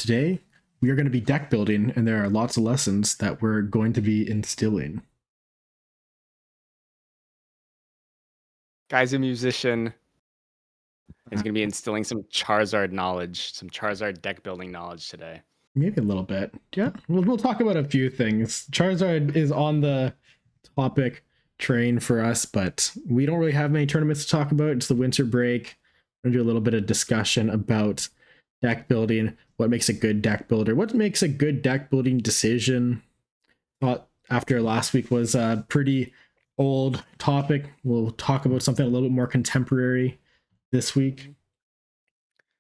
Today, we are going to be deck building, and there are lots of lessons that we're going to be instilling. Guy's a musician. He's going to be instilling some Charizard knowledge, some Charizard deck building knowledge today. Maybe a little bit. Yeah, we'll talk about a few things. Charizard is on the topic train for us, but we don't really have many tournaments to talk about. It's the winter break. We're going to do a little bit of discussion about deck building, what makes a good deck builder, what makes a good deck building decision. Thought after last week was a pretty old topic. We'll talk about something a little bit more contemporary this week.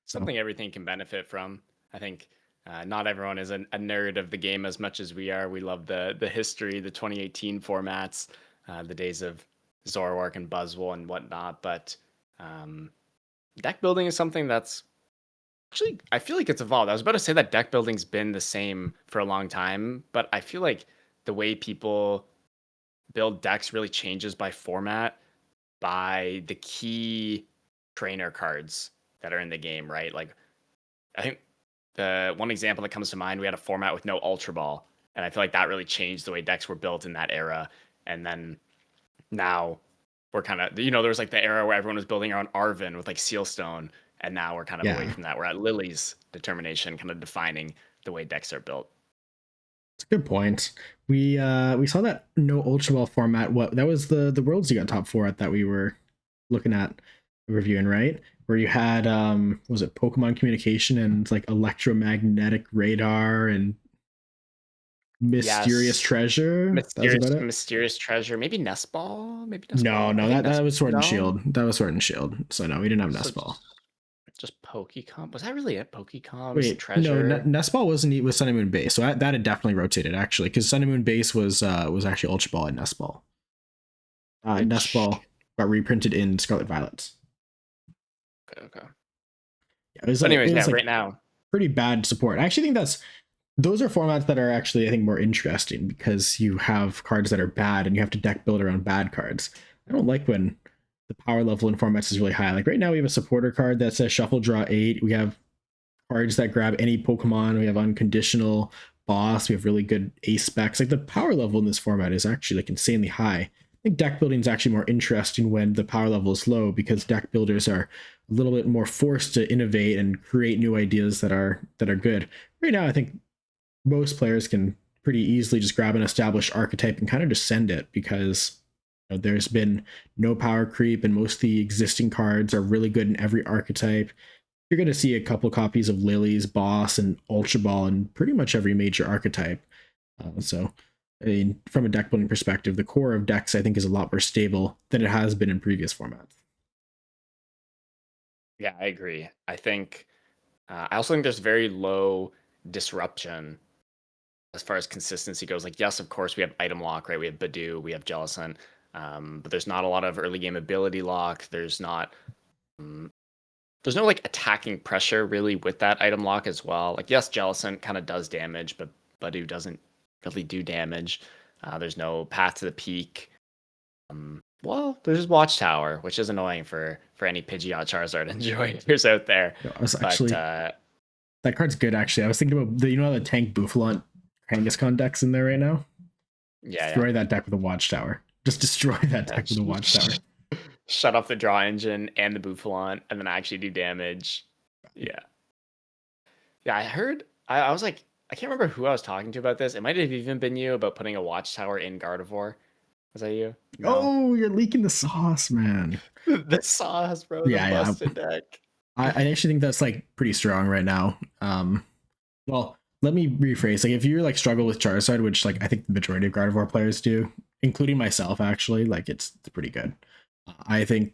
Something everything can benefit from. I think not everyone is a nerd of the game as much as we are. We love the history, the 2018 formats, the days of Zoroark and Buzzwole and whatnot. But deck building is something that's actually, I feel like it's evolved. I was about to say that deck building's been the same for a long time, but I feel like the way people build decks really changes by format, by the key trainer cards that are in the game, right? Like, I think the one example that comes to mind, we had a format with no Ultra Ball, and I feel like that really changed the way decks were built in that era. And then now we're kind of, there was like the era where everyone was building around Arvin with like Sealstone, and now we're kind of away from that. We're at Lily's determination, kind of defining the way decks are built. It's a good point. We saw that no Ultra Ball format. What that was the Worlds you got top four at that we were looking at reviewing, right? Where you had was it Pokemon communication and like electromagnetic radar and mysterious treasure. Mysterious treasure. Maybe Nest Ball. Maybe Nest No, Ball. no, that was Sword and Shield. No? That was Sword and Shield. So no, we didn't have So Nest Ball. just Pokecom. Was that really it? Pokecom's Wait, no, treasure. Nest Ball wasn't with Sun and Moon Base, so that had definitely rotated actually, because Sun and Moon Base was actually Ultra Ball and Nest Ball. Nest Ball got reprinted in Scarlet Violet. Okay. Yeah, it was, anyways, like right now, pretty bad support. I actually think those are formats that are actually, I think, more interesting because you have cards that are bad and you have to deck build around bad cards. I don't like when the power level in formats is really high. Like right now, we have a supporter card that says Shuffle Draw 8. We have cards that grab any Pokemon. We have Unconditional Boss. We have really good ace specs. Like the power level in this format is actually like insanely high. I think deck building is actually more interesting when the power level is low because deck builders are a little bit more forced to innovate and create new ideas that are good. Right now, I think most players can pretty easily just grab an established archetype and kind of just send it because there's been no power creep and most of the existing cards are really good in every archetype. You're going to see a couple copies of Lily's, Boss, and Ultra Ball in pretty much every major archetype. So, I mean, from a deck building perspective, the core of decks, I think, is a lot more stable than it has been in previous formats. Yeah, I agree. I think, I also think there's very low disruption as far as consistency goes. Like, yes, of course, we have item lock, right? We have Badoo, we have Jellicent, but there's not a lot of early game ability lock. There's no like attacking pressure really with that item lock as well. Like, yes, Jellicent kind of does damage, but Badoo doesn't really do damage. There's no path to the peak. Well, there's Watchtower, which is annoying for any Pidgeot Charizard enjoyers out there. I was actually that card's good. Actually, I was thinking about the tank Buffalon Kangaskhan decks in there right now. Yeah, destroy that deck with a Watchtower. Just destroy that deck with a Watchtower. Shut off the draw engine and the Buffalon, and then actually do damage. Yeah. I heard. I was like, I can't remember who I was talking to about this. It might have even been you about putting a Watchtower in Gardevoir. Was that you? No. Oh, you're leaking the sauce, man. The sauce, bro. The busted deck. I actually think that's like pretty strong right now. Well, let me rephrase. Like, if you like struggle with Charizard, which like I think the majority of Gardevoir players do, including myself, actually, like it's pretty good. I think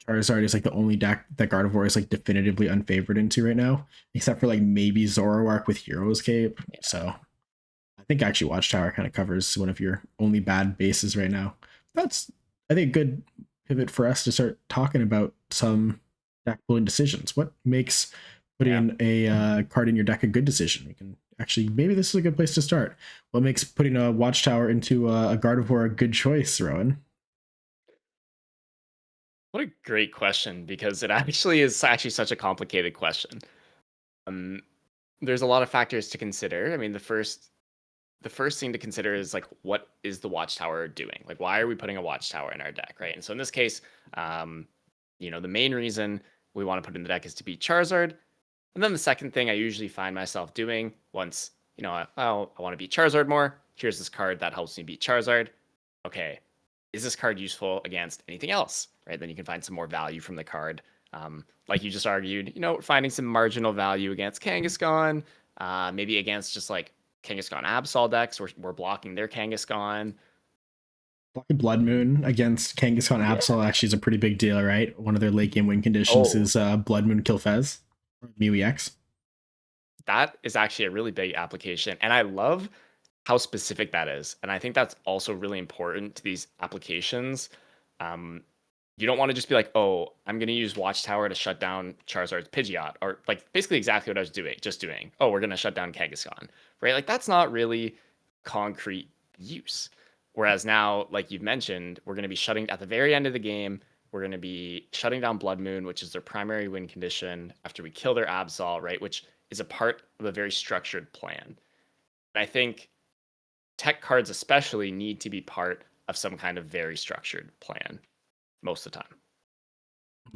Charizard is like the only deck that Gardevoir is like definitively unfavored into right now, except for like maybe Zoroark with Hero's Cape. Yeah. So I think actually Watchtower kind of covers one of your only bad bases right now. That's, I think, a good pivot for us to start talking about some deck building decisions. What makes putting a card in your deck a good decision? We can actually, maybe this is a good place to start. What makes putting a Watchtower into a Gardevoir a good choice, Rowan? What a great question, because it actually is such a complicated question. there's a lot of factors to consider. I mean, the first thing to consider is like, what is the watchtower doing? Like, why are we putting a watchtower in our deck, right? And so in this case, the main reason we want to put in the deck is to beat Charizard. And then the second thing I usually find myself doing once, I want to beat Charizard more. Here's this card that helps me beat Charizard. Okay, is this card useful against anything else, right? Then you can find some more value from the card. Like you just argued, finding some marginal value against Kangaskhan, maybe against just like Kangaskhan Absol decks, we're blocking their Kangaskhan. Blocking Blood Moon against Kangaskhan Yeah. Absol actually is a pretty big deal, right? One of their late game win conditions Oh. is Blood Moon Kill Fez, or Mew EX. That is actually a really big application. And I love how specific that is. And I think that's also really important to these applications. You don't want to just be like, oh, I'm going to use Watchtower to shut down Charizard's Pidgeot, or like basically exactly what I was doing. Oh, we're going to shut down Kangaskhan, right? Like that's not really concrete use. Whereas now, like you've mentioned, we're going to be shutting at the very end of the game. We're going to be shutting down Blood Moon, which is their primary win condition after we kill their Absol, right? Which is a part of a very structured plan. And I think tech cards especially need to be part of some kind of very structured plan most of the time.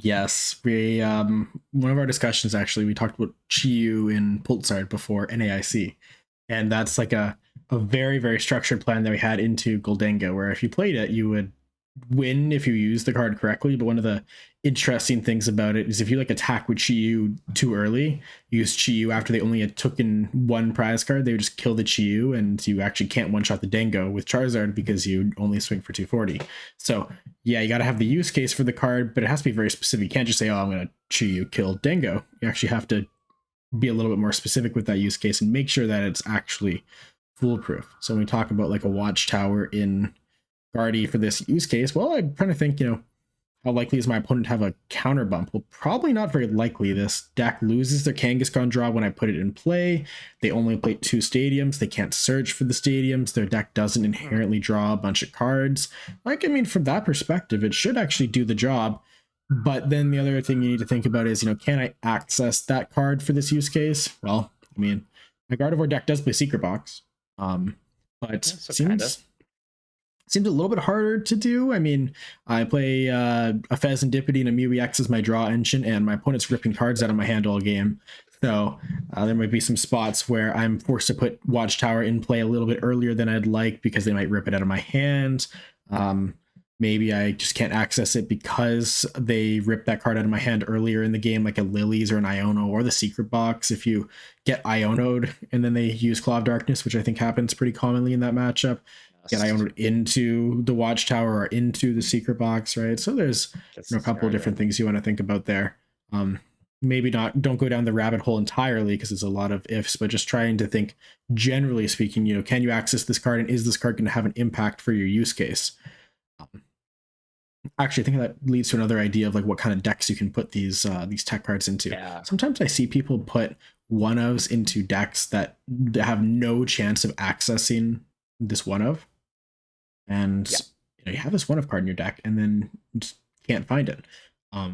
Yes, we one of our discussions actually we talked about Chiyu in Pulsar before NAIC, and that's like a very very structured plan that we had into Goldenga, where if you played it, you would win if you use the card correctly. But one of the interesting things about it is if you like attack with Chiyu too early, use Chiyu after they only had taken one prize card, they would just kill the Chiyu, and you actually can't one shot the Dengo with Charizard because you only swing for 240. So yeah, you got to have the use case for the card, but it has to be very specific. You can't just say, oh, I'm going to Chiyu kill Dengo. You actually have to be a little bit more specific with that use case and make sure that it's actually foolproof. So when we talk about like a watchtower in Guardy for this use case, well, I kind of think, how likely is my opponent to have a counter bump? Well, probably not very likely. This deck loses their Kangaskhan draw when I put it in play. They only play 2 stadiums. They can't search for the stadiums. Their deck doesn't inherently draw a bunch of cards. Like, I mean, from that perspective, it should actually do the job. But then the other thing you need to think about is, can I access that card for this use case? Well, I mean, my Gardevoir deck does play Secret Box, but seems a little bit harder to do. I mean, I play a Fez and Dippity and a Mew EX as my draw engine, and my opponent's ripping cards out of my hand all game. So there might be some spots where I'm forced to put Watchtower in play a little bit earlier than I'd like because they might rip it out of my hand. Maybe I just can't access it because they ripped that card out of my hand earlier in the game, like a Lilies or an Iono or the Secret Box. If you get Iono'd and then they use Claw of Darkness, which I think happens pretty commonly in that matchup, get Iono'd into the Watchtower or into the Secret Box, right? So there's a couple of different things you want to think about there. Maybe don't go down the rabbit hole entirely because it's a lot of ifs, but just trying to think generally speaking, can you access this card, and is this card going to have an impact for your use case? Actually, I think that leads to another idea of like what kind of decks you can put these tech cards into. Yeah. Sometimes I see people put one-ofs into decks that have no chance of accessing this one-of. And you have this one-of card in your deck and then just can't find it. I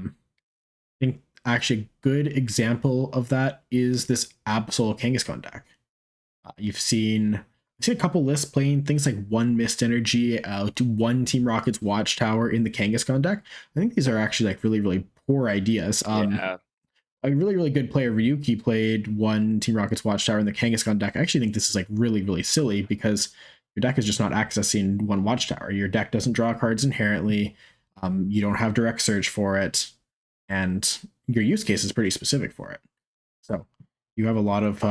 think actually a good example of that is this Absol Kangaskhan deck. You've seen a couple lists playing things like 1 Mist Energy, 1 Team Rocket's Watchtower in the Kangaskhan deck. I think these are actually like really, really poor ideas. A really, really good player, Ryuki, played 1 Team Rocket's Watchtower in the Kangaskhan deck. I actually think this is like really, really silly because your deck is just not accessing 1 Watchtower. Your deck doesn't draw cards inherently. You don't have direct search for it, and your use case is pretty specific for it. So you have a lot of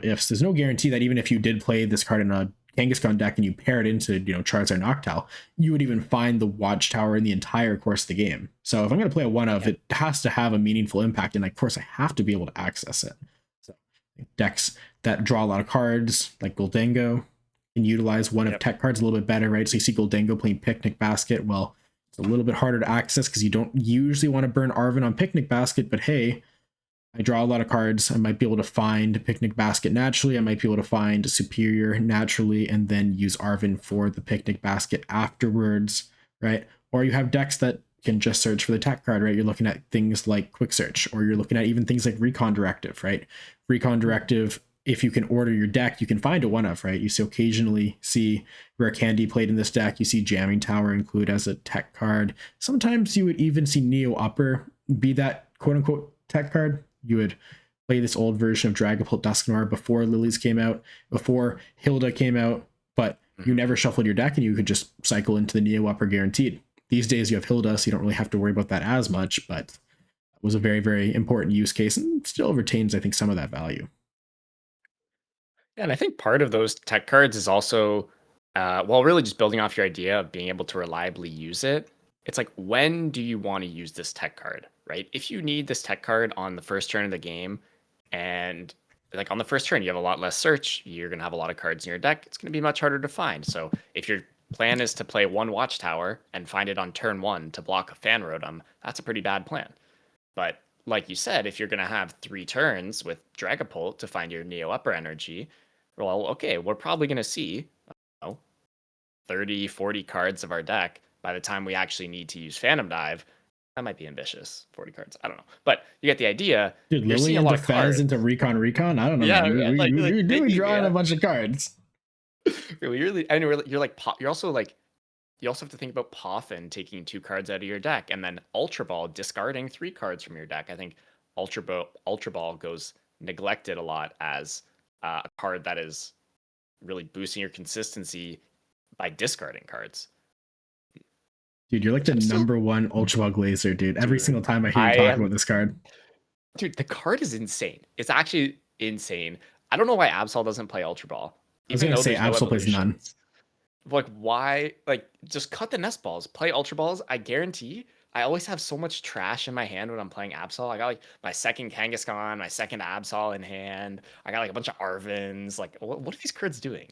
ifs. There's no guarantee that even if you did play this card in a Kangaskhan deck and you pair it into Charizard Noctowl, you would even find the Watchtower in the entire course of the game. So if I'm going to play a one-of, it has to have a meaningful impact, and of course I have to be able to access it. So decks that draw a lot of cards, like Goldengo, can utilize one-of tech cards a little bit better, right? So you see Goldengo playing Picnic Basket. Well, it's a little bit harder to access because you don't usually want to burn Arven on Picnic Basket, but hey, I draw a lot of cards. I might be able to find Picnic Basket naturally. I might be able to find Superior naturally and then use Arven for the Picnic Basket afterwards, right? Or you have decks that can just search for the tech card, right? You're looking at things like Quick Search, or you're looking at even things like Recon Directive, right? Recon Directive if you can order your deck, you can find a one of, right? You see occasionally see Rare Candy played in this deck. You see Jamming Tower include as a tech card. Sometimes you would even see Neo Upper be that quote unquote tech card. You would play this old version of Dragapult Dusknoir before Lilies came out, before Hilda came out, but you never shuffled your deck and you could just cycle into the Neo Upper guaranteed. These days you have Hilda, so you don't really have to worry about that as much, but it was a very, very important use case and still retains, I think, some of that value. Yeah, and I think part of those tech cards is also, well, really just building off your idea of being able to reliably use it. It's like, when do you want to use this tech card, right? If you need this tech card on the first turn of the game, and like on the first turn, you have a lot less search, you're going to have a lot of cards in your deck, it's going to be much harder to find. So if your plan is to play one Watchtower and find it on turn one to block a Fan Rotom, that's a pretty bad plan. But like you said, if you're going to have 3 turns with Dragapult to find your Neo Upper energy, well, okay, we're probably going to see, you know, 30, 40 cards of our deck by the time we actually need to use Phantom Dive. That might be ambitious, 40 cards. I don't know. But you get the idea. Dude, You're Lily seeing a into lot of cards. Fez into Recon. I don't know, Yeah, man. You're doing maybe, drawing yeah. a bunch of cards. Really, I know you're like, you're also like, you also have to think about Poffin taking 2 cards out of your deck and then Ultra Ball discarding 3 cards from your deck. I think Ultra Ball goes neglected a lot as a card that is really boosting your consistency by discarding cards. Dude, you're like the number one Ultra Ball Glazer, dude. Every single time I hear you talk about this card. Dude, the card is insane. It's actually insane. I don't know why Absol doesn't play Ultra Ball. I was going to say Absol plays none. Like, why? Like, just cut the nest balls. Play Ultra Balls. I guarantee I always have so much trash in my hand when I'm playing Absol. I got like my second Kangaskhan, my second Absol in hand. I got like a bunch of Arvins. Like, what are these cards doing?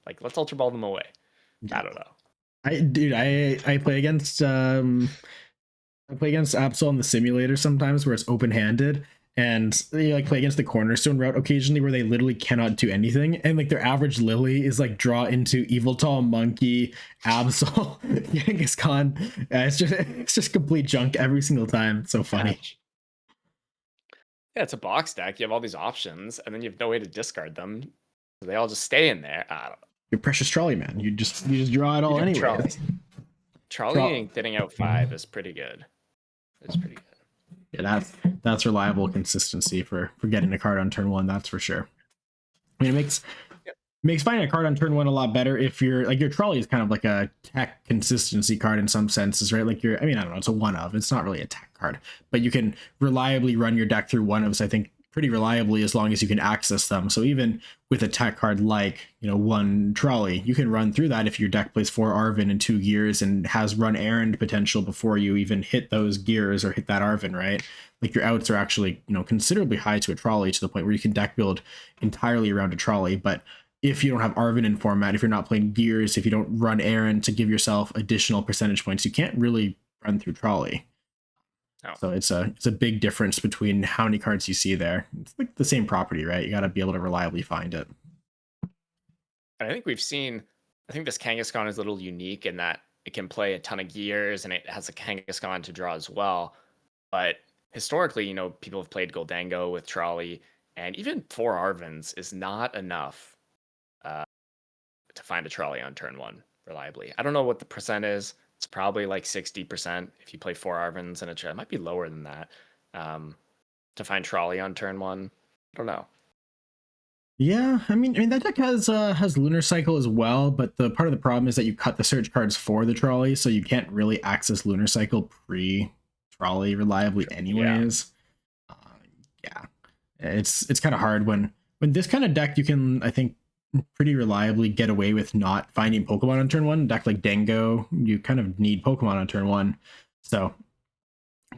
Like, let's Ultra Ball them away. I don't know. I play against Absol in the simulator sometimes where it's open-handed, and they like play against the Cornerstone route occasionally where they literally cannot do anything, and like their average Lily is like draw into Yveltal, Monkey, Absol, Kangaskhan. It's just complete junk every single time. It's so funny. Yeah, it's a box deck. You have all these options, and then you have no way to discard them. So they all just stay in there. I don't know. Your precious trolley, man. You just draw it all anyway. Trolley getting out 5 is pretty good. It's pretty good. Yeah, that's reliable consistency for getting a card on turn 1. That's for sure. I mean, it makes finding a card on turn 1 a lot better if you're like, your trolley is kind of like a tech consistency card in some senses, right? Like I don't know, it's a one of. It's not really a tech card, but you can reliably run your deck through one ofs, I think, pretty reliably as long as you can access them. So even with a tech card like, one trolley, you can run through that if your deck plays 4 Arvin and 2 gears and has run errand potential before you even hit those gears or hit that Arvin, right? Like your outs are actually, considerably high to a trolley, to the point where you can deck build entirely around a trolley. But if you don't have Arvin in format, if you're not playing gears, if you don't run errand to give yourself additional percentage points, you can't really run through trolley. Oh. So it's a big difference between how many cards you see there. It's like the same property, right? You got to be able to reliably find it. And I think this Kangaskhan is a little unique in that it can play a ton of gears and it has a Kangaskhan to draw as well. But historically, people have played Goldango with trolley, and even 4 Arvins is not enough to find a trolley on turn 1 reliably. I don't know what the percent is. It's probably like 60% if you play 4 Arvins and a trolley. It might be lower than that to find trolley on turn 1. I don't know. Yeah, I mean that deck has Lunar Cycle as well, but the part of the problem is that you cut the search cards for the trolley, so you can't really access Lunar Cycle pre-trolley reliably anyways. Yeah, it's kind of hard when this kind of deck, you can, I think, pretty reliably get away with not finding Pokemon on turn 1. A deck like Dango, you kind of need Pokemon on turn 1, so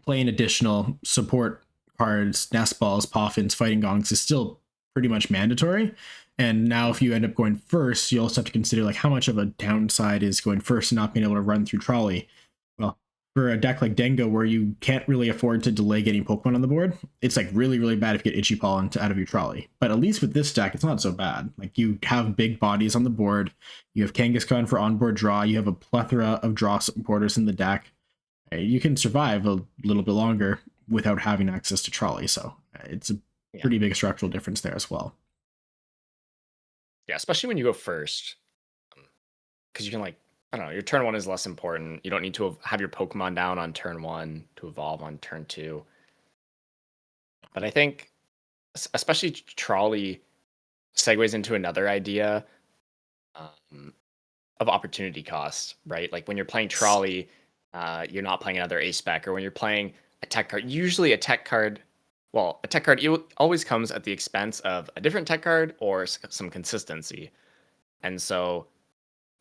playing additional support cards, Nest Balls, Poffins, Fighting Gongs is still pretty much mandatory. And now if you end up going first, you also have to consider like how much of a downside is going first and not being able to run through trolley. Well, for a deck like Dango, where you can't really afford to delay getting Pokemon on the board, it's like really, really bad if you get Itchy Paw out of your trolley. But at least with this deck, it's not so bad. Like, you have big bodies on the board, you have Kangaskhan for onboard draw, you have a plethora of draw supporters in the deck. You can survive a little bit longer without having access to trolley. So it's a pretty big structural difference there as well. Yeah, especially when you go first, because you can like I don't know, your turn one is less important. You don't need to have your Pokemon down on turn one to evolve on turn two. But I think, especially Trolley segues into another idea um, of opportunity cost, right? Like when you're playing Trolley, you're not playing another ace spec, or when you're playing a tech card, usually a tech card. Well, a tech card always comes at the expense of a different tech card or some consistency. And so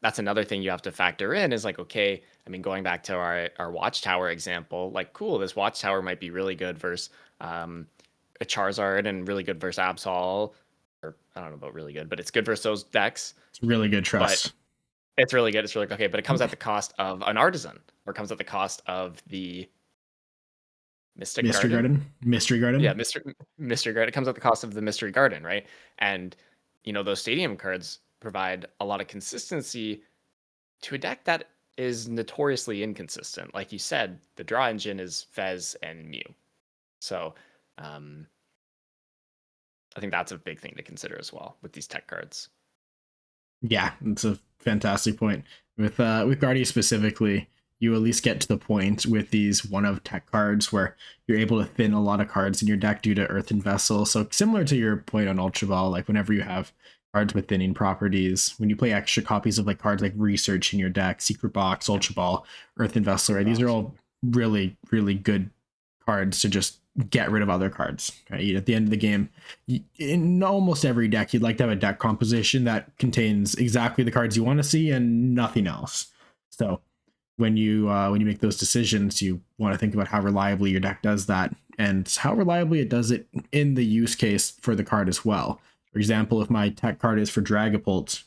that's another thing you have to factor in is like, okay, I mean, going back to our Watchtower example, like, cool, this Watchtower might be really good versus a Charizard and really good versus Absol, or I don't know about really good, but it's good versus those decks. It's really good But trust. it's really good. It's really okay, but it comes at the cost of an Artisan, or it comes at the cost of the Mystic Mystery Garden. Mystery Garden. Yeah, Mystery Garden. It comes at the cost of the Mystery Garden, right? And those stadium cards provide a lot of consistency to a deck that is notoriously inconsistent. Like you said, the draw engine is Fez and Mew. So I think that's a big thing to consider as well with these tech cards. Yeah, it's a fantastic point. With Guardia specifically, you at least get to the point with these one of tech cards where you're able to thin a lot of cards in your deck due to Earthen Vessel. So similar to your point on Ultra Ball, like whenever you have cards with thinning properties, when you play extra copies of like cards like Research in your deck, Secret Box, Ultra Ball, Earthen Vessel, right? These are all really, really good cards to just get rid of other cards. Right? At the end of the game, in almost every deck, you'd like to have a deck composition that contains exactly the cards you want to see and nothing else. So when you make those decisions, you want to think about how reliably your deck does that and how reliably it does it in the use case for the card as well. For example, if my tech card is for Dragapult,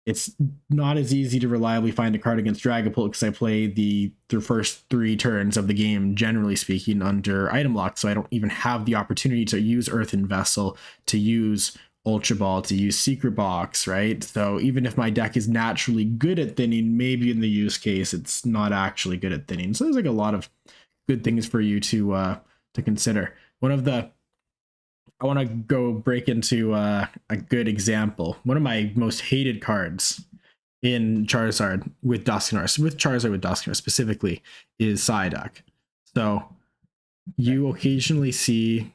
it's not as easy to reliably find a card against Dragapult because I play the first 3 turns of the game, generally speaking, under item lock. So I don't even have the opportunity to use Earthen Vessel, to use Ultra Ball, to use Secret Box, right? So even if my deck is naturally good at thinning, maybe in the use case, it's not actually good at thinning. So there's like a lot of good things for you to consider. I want to go break into a good example. One of my most hated cards in Charizard with Dusknoir specifically, is Psyduck. So you occasionally see.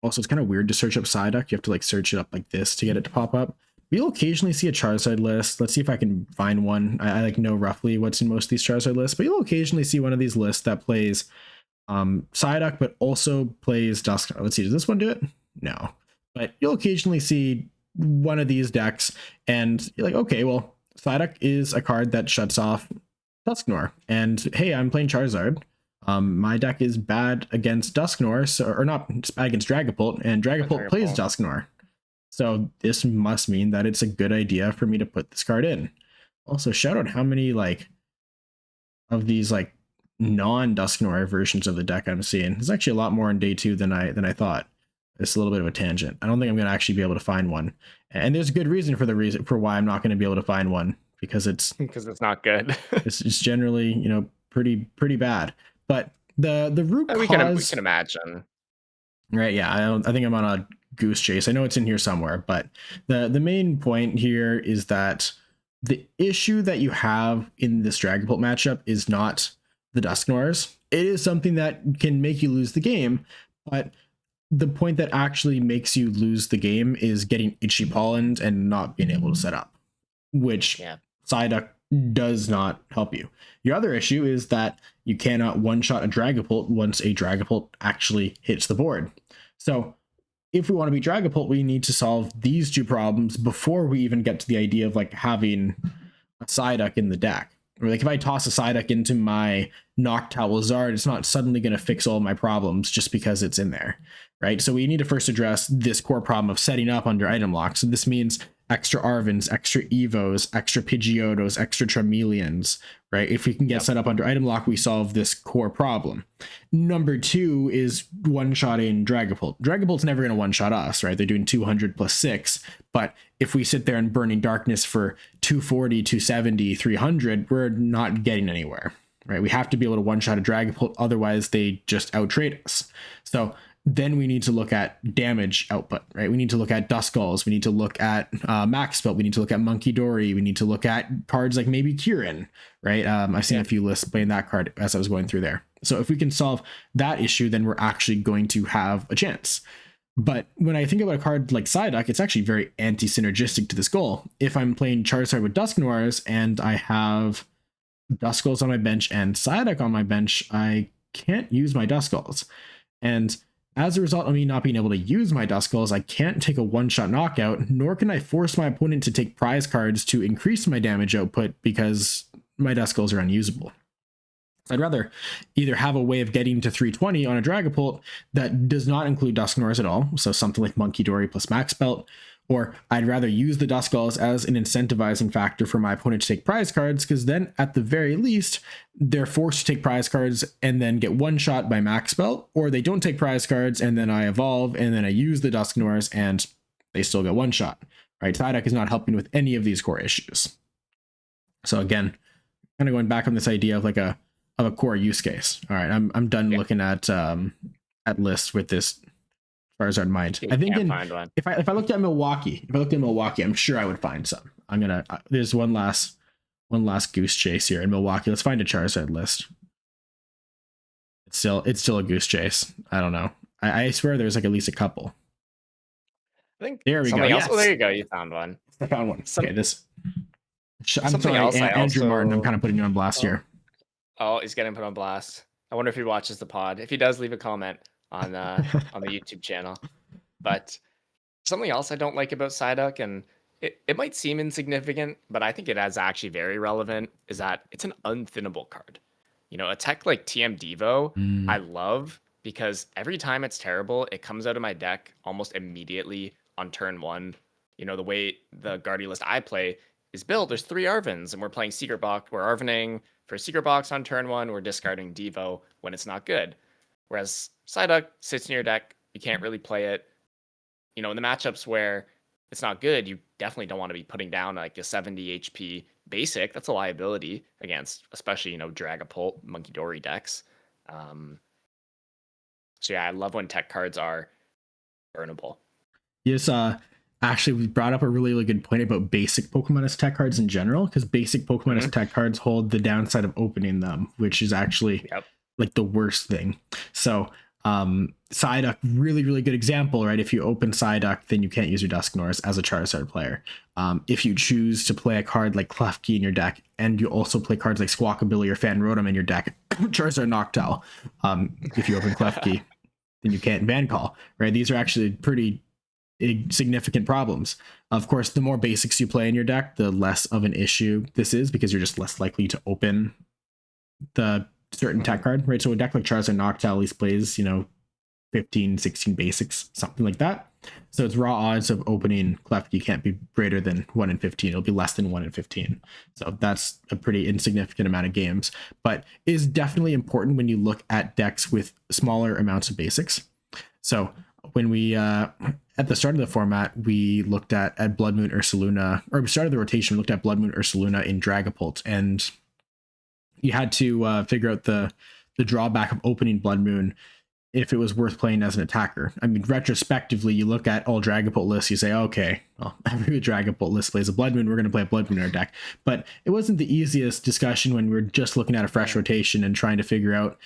Also, it's kind of weird to search up Psyduck. You have to like search it up like this to get it to pop up. You'll occasionally see a Charizard list. Let's see if I can find one. I like know roughly what's in most of these Charizard lists, but you'll occasionally see one of these lists that plays Psyduck, but also plays Dusknoir. Let's see, does this one do it? No. But you'll occasionally see one of these decks, and you're like, okay, well, Psyduck is a card that shuts off Dusknoir. And hey, I'm playing Charizard. My deck is bad against Dusknoir, or not, it's bad against Dragapult, and Dragapult plays Dusknoir. So this must mean that it's a good idea for me to put this card in. Also, shout out how many like of these like non-Dusknoir versions of the deck I'm seeing. There's actually a lot more in day 2 than I thought. It's a little bit of a tangent. I don't think I'm going to actually be able to find one, and there's a good reason for why I'm not going to be able to find one, because it's not good. it's generally pretty bad. But the root cause, we can imagine, right? Yeah, I think I'm on a goose chase. I know it's in here somewhere, but the main point here is that the issue that you have in this Dragapult matchup is not the Dusknoirs. It is something that can make you lose the game, but the point that actually makes you lose the game is getting itchy pollen and not being able to set up, which Psyduck does not help you. Your other issue is that you cannot one-shot a Dragapult once a Dragapult actually hits the board. So if we want to beat Dragapult, we need to solve these 2 problems before we even get to the idea of like having a Psyduck in the deck. Or like if I toss a Psyduck into my Noctowl Zard, it's not suddenly going to fix all my problems just because it's in there, right? So we need to first address this core problem of setting up under item lock. So this means extra Arvins, extra Evos, extra Pidgeotos, extra Charmeleons, right? If we can get set up under item lock, we solve this core problem. Number 2 is one-shotting Dragapult. Dragapult's never going to one-shot us, right? They're doing 200 plus 6, but if we sit there in Burning Darkness for 240, 270, 300, we're not getting anywhere, right? We have to be able to one-shot a Dragapult, otherwise they just out-trade us. So then we need to look at damage output, right? We need to look at Duskulls. We need to look at Max Spell. We need to look at Monkey Dory. We need to look at cards like maybe Kieran, right? I've seen a few lists playing that card as I was going through there. So if we can solve that issue, then we're actually going to have a chance. But when I think about a card like Psyduck, it's actually very anti-synergistic to this goal. If I'm playing Charizard with Dusk Noirs and I have Duskulls on my bench and Psyduck on my bench, I can't use my Duskulls. And as a result of me not being able to use my Duskulls, I can't take a one-shot knockout, nor can I force my opponent to take prize cards to increase my damage output because my Duskulls are unusable. I'd rather either have a way of getting to 320 on a Dragapult that does not include Dusknoirs at all, so something like Monkey Dory plus Max Belt, or I'd rather use the Duskulls as an incentivizing factor for my opponent to take prize cards, because then at the very least, they're forced to take prize cards and then get one shot by Max Belt, or they don't take prize cards and then I evolve and then I use the Dusknoirs and they still get one shot, right? Psyduck is not helping with any of these core issues. So again, kind of going back on this idea of like a core use case. All right, I'm done looking at lists with this Charizard in mind. I think if I looked at Milwaukee, I'm sure I would find some. There's one last goose chase here in Milwaukee. Let's find a Charizard list. It's still a goose chase. I don't know. I swear there's like at least a couple. I think there we go. Yes. Oh, there you go. You found one. I found one. Okay, this. I'm sorry, Andrew Martin. I'm kind of putting you on blast here. Oh, he's getting put on blast. I wonder if he watches the pod. If he does, leave a comment on the YouTube channel. But something else I don't like about Psyduck, and it might seem insignificant, but I think it is actually very relevant, is that it's an unthinnable card. You know, a tech like TM Devo, I love, because every time it's terrible, it comes out of my deck almost immediately on turn one. You know, the way the Guardian list I play is built, there's 3 Arvins, and we're playing Secret Box. We're Arvining for Secret Box on turn 1. We're discarding Devo when it's not good. Whereas Psyduck sits in your deck, you can't really play it. You know, in the matchups where it's not good, you definitely don't want to be putting down like a 70 HP basic. That's a liability against, especially, you know, Dragapult, Monkey Dory decks. So yeah, I love when tech cards are burnable. Yes, actually, we brought up a really, really good point about basic Pokemon as tech cards in general, because basic Pokemon as tech cards hold the downside of opening them, which is actually like the worst thing. So Psyduck, really, really good example, right? If you open Psyduck, then you can't use your Dusknoirs as a Charizard player. If you choose to play a card like Klefki in your deck, and you also play cards like Squawkabilly or Fanrotom in your deck, Charizard Noctowl, if you open Klefki, then you can't Van Call, right? These are actually pretty significant problems. Of course, the more basics you play in your deck, the less of an issue this is, because you're just less likely to open the certain tech card, right? So a deck like Charizard Noctowl at least plays, 15, 16 basics, something like that. So its raw odds of opening Klefki can't be greater than 1 in 15. It'll be less than 1 in 15. So that's a pretty insignificant amount of games, but is definitely important when you look at decks with smaller amounts of basics. So when we at the start of the format, we looked at Blood Moon Ursaluna, or we started the rotation, we looked at Blood Moon Ursaluna in Dragapult, and you had to figure out the drawback of opening Blood Moon if it was worth playing as an attacker. I mean, retrospectively, you look at all Dragapult lists, you say, okay, well, every Dragapult list plays a Blood Moon, we're going to play a Blood Moon in our deck. But it wasn't the easiest discussion when we were just looking at a fresh rotation and trying to figure out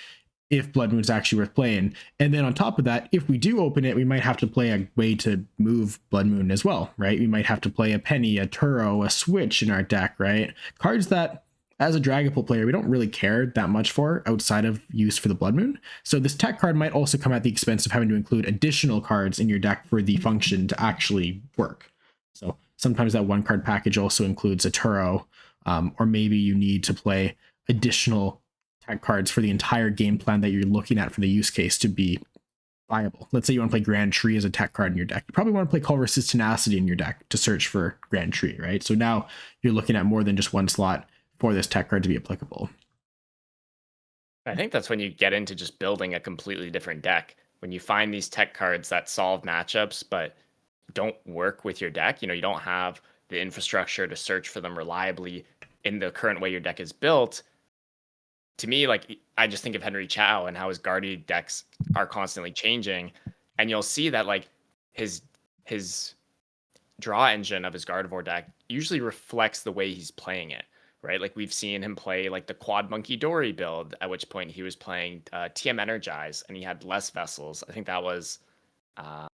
if Blood Moon's actually worth playing. And then on top of that, if we do open it, we might have to play a way to move Blood Moon as well, right? We might have to play a Penny, a Turo, a Switch in our deck, right? Cards that, as a Dragapult player, we don't really care that much for outside of use for the Blood Moon. So this tech card might also come at the expense of having to include additional cards in your deck for the function to actually work. So sometimes that one card package also includes a Turo, or maybe you need to play additional tech cards for the entire game plan that you're looking at for the use case to be viable. Let's say you want to play Grand Tree as a tech card in your deck. You probably want to play Colress's Tenacity in your deck to search for Grand Tree, right? So now you're looking at more than just one slot for this tech card to be applicable. I think that's when you get into just building a completely different deck. When you find these tech cards that solve matchups but don't work with your deck, you don't have the infrastructure to search for them reliably in the current way your deck is built, to me, like I just think of Henry Chow and how his Guardy decks are constantly changing, and you'll see that like his his draw engine of his Gardevoir deck usually reflects the way he's playing it, right? Like we've seen him play like the Quad Monkey Dory build, at which point he was playing TM Energize and he had less vessels. I think that was, uh,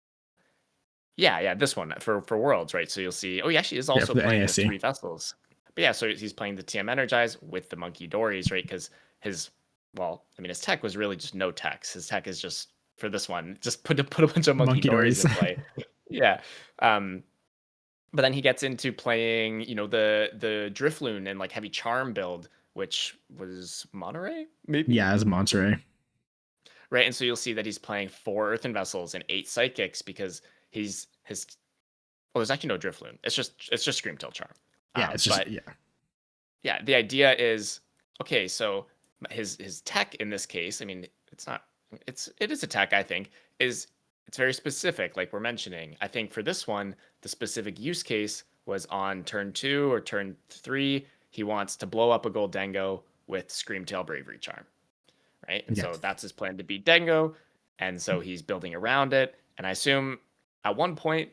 yeah, this one for Worlds, right? So you'll see, oh, he actually is Yeah, also for the playing the NASC. 3 vessels. But yeah, so he's playing the TM Energize with the Monkey Dories, right? Because his, well, I mean, his tech was really just no text. His tech is just for this one, just put a bunch of Monkey Monkey Dories Dories. in play. Yeah. But then he gets into playing, the Drifloon and like heavy charm build, which was Monterey, maybe? Yeah, as a Monterey. Right. And so you'll see that he's playing 4 Earthen Vessels and 8 Psychics because there's actually no Drifloon. It's just Screamtail Charm. Yeah, it's just But yeah, the idea is okay, so his tech in this case, I mean, it is a tech, I think, it's very specific, like we're mentioning. I think for this one, the specific use case was on turn 2 or turn 3. He wants to blow up a Goldengo with Screamtail Bravery Charm, right? And yeah. so that's his plan to beat Dengo, and so he's building around it. And I assume at one point,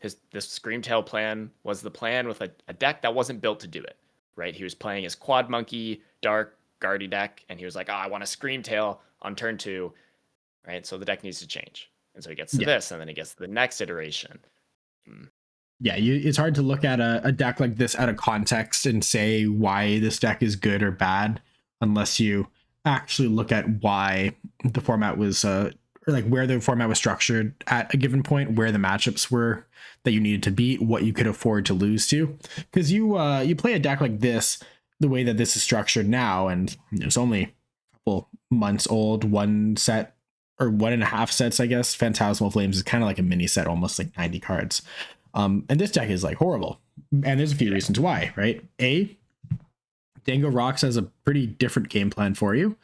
this Screamtail plan was the plan with a deck that wasn't built to do it, right? He was playing his Quad Monkey Dark Guardy deck, and he was like, "Oh, I want a Screamtail on turn 2." Right? So the deck needs to change. And so he gets to this, and then he gets to the next iteration. Yeah, it's hard to look at a deck like this out of context and say why this deck is good or bad unless you actually look at why the format was, or like where the format was structured at a given point, where the matchups were that you needed to beat, what you could afford to lose to. Because you play a deck like this, the way that this is structured now, and it's only a couple months old, one set or 1.5 sets, I guess. Phantasmal Flames is kind of like a mini set, almost like 90 cards. And this deck is like horrible. And there's a few reasons why, right? A, Dango Rocks has a pretty different game plan for you.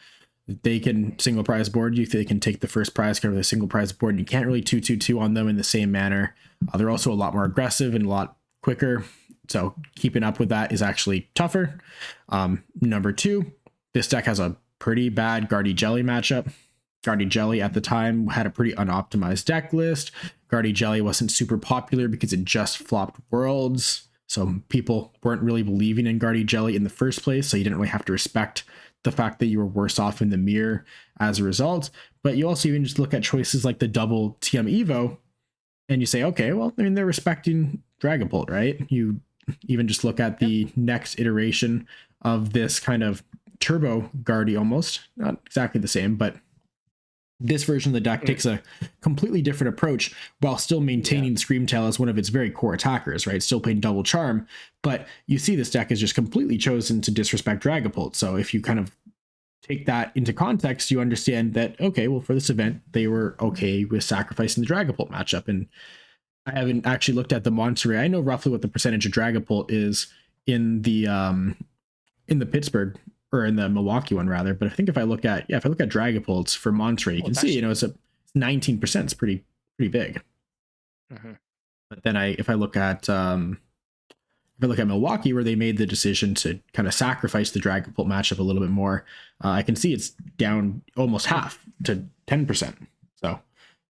They can single prize board you. They can take the first prize card with a single prize board, and you can't really 2/2/2 on them in the same manner. They're also a lot more aggressive and a lot quicker. So keeping up with that is actually tougher. Number 2, this deck has a pretty bad Guardy Jelly matchup. Guardy Jelly at the time had a pretty unoptimized deck list. Guardy Jelly wasn't super popular because it just flopped Worlds. So people weren't really believing in Guardy Jelly in the first place. So you didn't really have to respect the fact that you were worse off in the mirror as a result. But you also even just look at choices like the double TM Evo and you say, okay, well, I mean, they're respecting Dragapult, right? You even just look at the next iteration of this kind of turbo Guardy almost. Not exactly the same, but this version of the deck takes a completely different approach while still maintaining Screamtail as one of its very core attackers, right? Still playing double charm, but you see this deck is just completely chosen to disrespect Dragapult. So if you kind of take that into context, you understand that, okay, well, for this event, they were okay with sacrificing the Dragapult matchup. And I haven't actually looked at the Monterey. I know roughly what the percentage of Dragapult is in the Pittsburgh or in the Milwaukee one rather. But I think if I look at Dragapults for Monterey, you can see, it's a 19%. It's pretty big. Mm-hmm. But then if I look at Milwaukee, where they made the decision to kind of sacrifice the Dragapult matchup a little bit more, I can see it's down almost half to 10%. So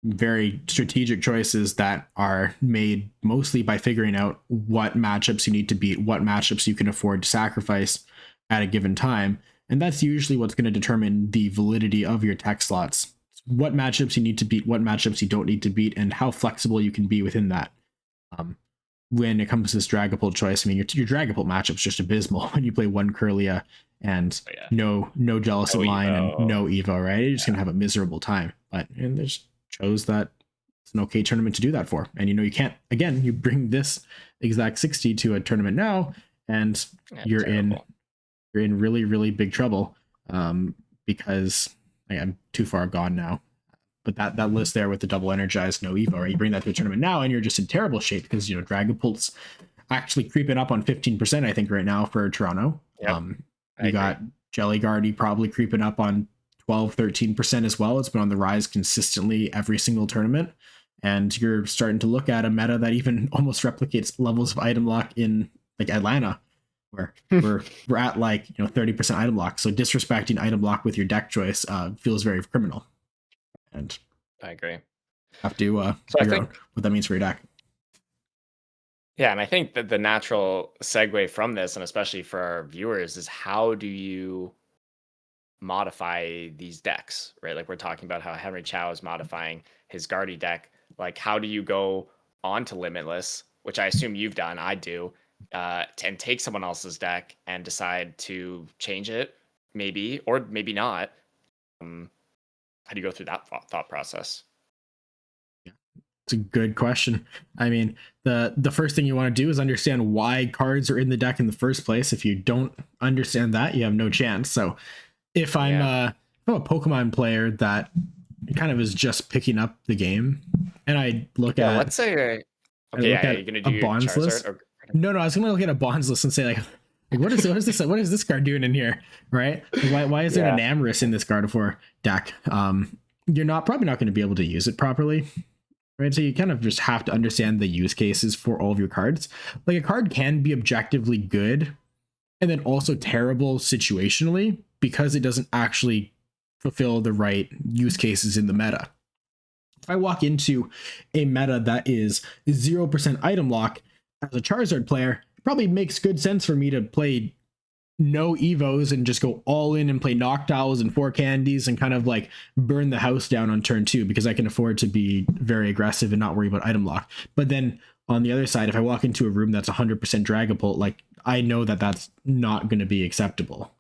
very strategic choices that are made mostly by figuring out what matchups you need to beat, what matchups you can afford to sacrifice at a given time. And that's usually what's going to determine the validity of your tech slots. What matchups you need to beat, what matchups you don't need to beat, and how flexible you can be within that. When it comes to this Dragapult choice, I mean, your Dragapult matchup's just abysmal when you play one Curlia and no Jealous in line and no Evo, right? You're just going to have a miserable time. And they just chose that it's an okay tournament to do that for. And you can't, again, you bring this exact 60 to a tournament now, and you're terrible. You're in really, really big trouble because I'm too far gone now. But that list there with the double energized, no Evo, right? You bring that to a tournament now and you're just in terrible shape because, Dragapult's actually creeping up on 15%, I think, right now for Toronto. Yep. You got Jelly Guardy probably creeping up on 12, 13% as well. It's been on the rise consistently every single tournament. And you're starting to look at a meta that even almost replicates levels of item lock in like Atlanta. where we're at like 30% item lock. So disrespecting item lock with your deck choice feels very criminal, and I agree. have to So I figure think, out what that means for your deck. yeah, and I think that the natural segue from this, and especially for our viewers, is how do you modify these decks, right? Like we're talking about how Henry Chow is modifying his Guardy deck. Like, how do you go on to Limitless, which I assume you've done, I do, and take someone else's deck and decide to change it, maybe, or maybe not. How do you go through that thought process? It's a good question. I mean, the first thing you want to do is understand why cards are in the deck in the first place. If you don't understand that, you have no chance. So if I'm Yeah. if I'm a Pokemon player that kind of is just picking up the game, and I look Yeah, at let's say, I okay, look yeah, you're at gonna a do your bonds Charizard list. or No, I was gonna look at a bonds list and say like what is this card doing in here, right? Like, why is there yeah. an Amorous in this Gardevoir deck? You're probably not going to be able to use it properly, right? So you kind of just have to understand the use cases for all of your cards. Like a card can be objectively good and then also terrible situationally because it doesn't actually fulfill the right use cases in the meta. If I walk into a meta that is 0% item lock as a Charizard player, it probably makes good sense for me to play no evos and just go all in and play Noctiles and four candies and kind of like burn the house down on turn 2 because I can afford to be very aggressive and not worry about item lock. But then on the other side, if I walk into a room that's 100% Dragapult, like I know that that's not going to be acceptable,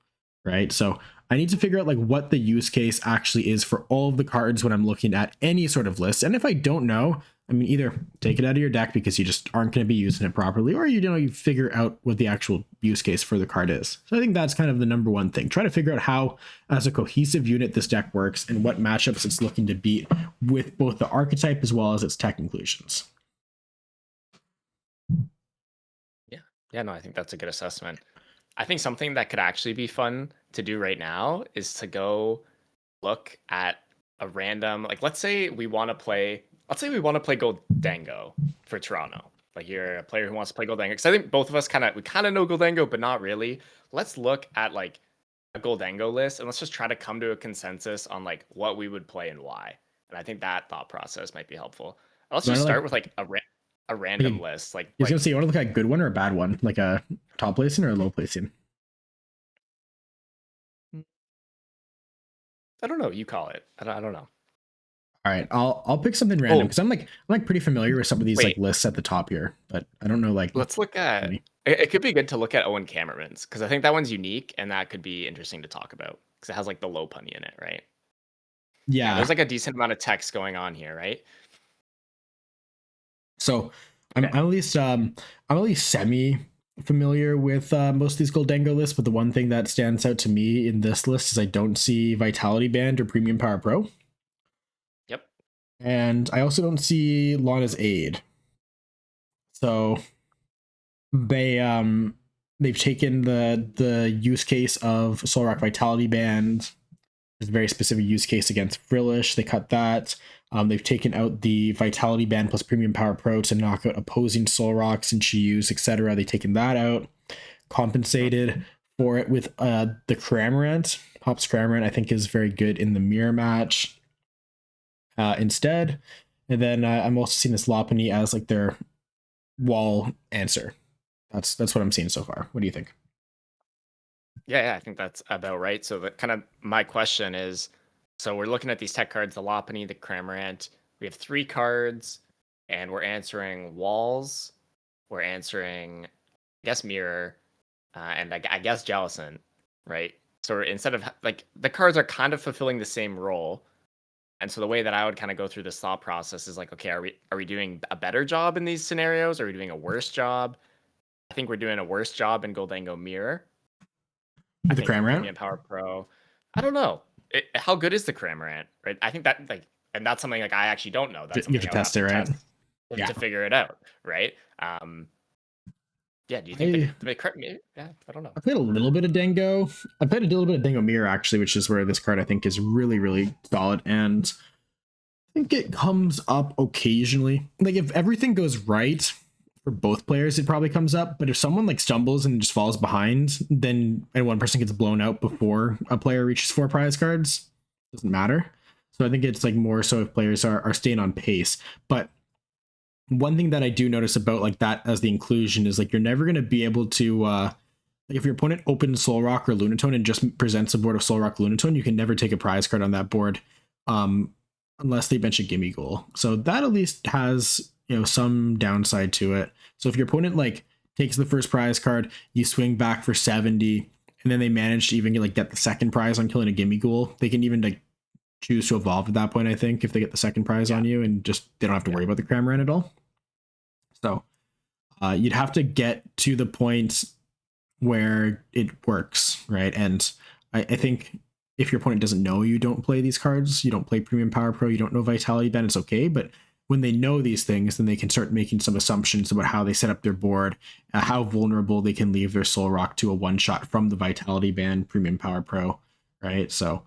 right? So I need to figure out like what the use case actually is for all of the cards when I'm looking at any sort of list. And if I don't know, I mean, either take it out of your deck because you just aren't going to be using it properly, or you figure out what the actual use case for the card is. So I think that's kind of the number one thing. Try to figure out how, as a cohesive unit, this deck works and what matchups it's looking to beat with both the archetype as well as its tech inclusions. Yeah. Yeah, no, I think that's a good assessment. I think something that could actually be fun to do right now is to go look at a random, like let's say we want to play Goldango for Toronto. Like you're a player who wants to play Goldango. Because I think both of us we kind of know Goldango, but not really. Let's look at like a Goldango list and let's just try to come to a consensus on like what we would play and why. And I think that thought process might be helpful. Let's So I just like, start with like a random list. I was gonna say, you want to look at a good one or a bad one, like a top placing or a low placing. I don't know. You call it. I don't know. All right, I'll pick something random because I'm pretty familiar with some of these like lists at the top here, but I don't know like. Let's look at. It could be good to look at Owen Cameron's because I think that one's unique and that could be interesting to talk about because it has like the low punny in it, right? Yeah, there's like a decent amount of text going on here, right? So I'm at least semi familiar with most of these Goldango lists, but the one thing that stands out to me in this list is I don't see Vitality Band or Premium Power Pro. Yep. And I also don't see Lana's Aid. So they've taken the use case of Solrock Vitality Band. There's a very specific use case against Frillish. They cut that. They've taken out the Vitality Band plus Premium Power Pro to knock out opposing Solrocks and Chiyus, etc. They've taken that out. Compensated for it with the Cramorant. Pop's Cramorant, I think, is very good in the mirror match instead. And then I'm also seeing this Lopunny as like their wall answer. That's what I'm seeing so far. What do you think? Yeah, I think that's about right. So the kind of my question is, so we're looking at these tech cards, the Lopunny, the Cramorant. We have 3 cards, and we're answering walls. We're answering, I guess, mirror, and I guess Jellicent, right? So instead of like the cards are kind of fulfilling the same role. And so the way that I would kind of go through this thought process is like, okay, are we doing a better job in these scenarios? Are we doing a worse job? I think we're doing a worse job in Goldango Mirror. With the Cramorant? Premium Power Pro. I don't know. How good is the Cramorant? Right. I think that like, and that's something like I actually don't know. That's you something have to test it, right? Yeah. To figure it out, right? Yeah. Do you think yeah? I don't know. I played a little bit of Dango. I played a little bit of Dango Mirror actually, which is where this card I think is really, really solid, and I think it comes up occasionally. Like if everything goes right for both players it probably comes up. But if someone like stumbles and just falls behind, then and one person gets blown out before a player reaches 4 prize cards, doesn't matter. So I think it's like more so if players are staying on pace. But one thing that I do notice about like that as the inclusion is like you're never going to be able to like if your opponent opens Soul Rock or Lunatone and just presents a board of Soul Rock Lunatone, you can never take a prize card on that board unless they bench a gimme goal. So that at least has, you know, some downside to it. So if your opponent like takes the first prize card, you swing back for 70, and then they manage to even get the second prize on killing a gimme ghoul, they can even like choose to evolve at that point, I think, if they get the second prize on you and just they don't have to worry about the Cramorant at all. So you'd have to get to the point where it works, right? And I think if your opponent doesn't know you don't play these cards, you don't play Premium Power Pro, you don't know Vitality Band, it's okay. But when they know these things, then they can start making some assumptions about how they set up their board, how vulnerable they can leave their Soul Rock to a one-shot from the Vitality Band Premium Power Pro, right? So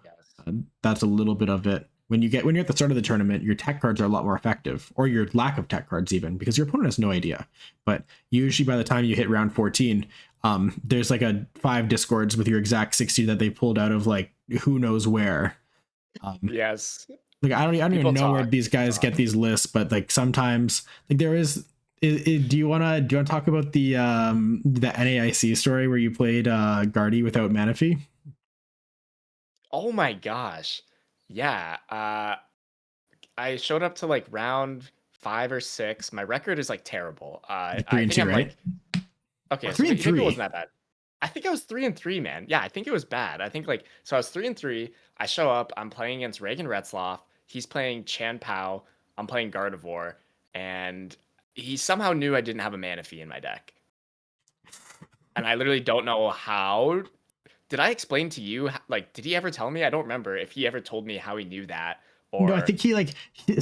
that's a little bit of it. When you're at the start of the tournament, your tech cards are a lot more effective, or your lack of tech cards even, because your opponent has no idea. But usually by the time you hit round 14, there's like 5 discords with your exact 60 that they pulled out of like who knows where. Yes. Like I don't even know where these guys get these lists, but like sometimes like there is. Do you wanna talk about the NAIC story where you played Guardy without Manaphy? Oh my gosh. Yeah. I showed up to like round 5 or 6. My record is like terrible. I think I'm right? like, okay, so 3 and 3. maybe it wasn't that bad. I think I was 3-3, man. Yeah, I think it was bad. I think like so I was 3-3. I show up. I'm playing against Reagan Retzloff. He's playing Chan Pao. I'm playing Gardevoir, and he somehow knew I didn't have a Manaphy in my deck. And I literally don't know how. Did I explain to you? Like, did he ever tell me? I don't remember if he ever told me how he knew that. Or no, I think he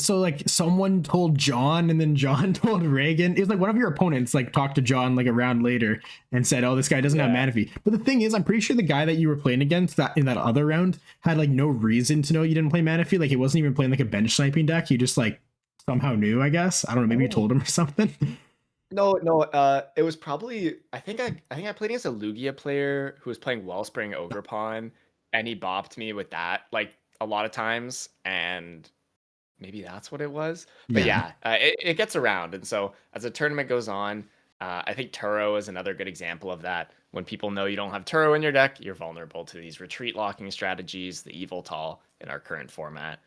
someone told John, and then John told Reagan. It was like one of your opponents like talked to John like a round later and said, "Oh, this guy doesn't have Manaphy." But the thing is, I'm pretty sure the guy that you were playing against that in that other round had like no reason to know you didn't play Manaphy. Like he wasn't even playing like a bench sniping deck. He just like somehow knew. I guess I don't know. Maybe you told him or something. No, it was probably I think I played against a Lugia player who was playing Wellspring Ogerpon, and he bopped me with that like a lot of times, and maybe that's what it was. But it gets around, and so as the tournament goes on, I think Turo is another good example of that. When people know you don't have Turo in your deck, you're vulnerable to these retreat locking strategies, the Evil Tall in our current format.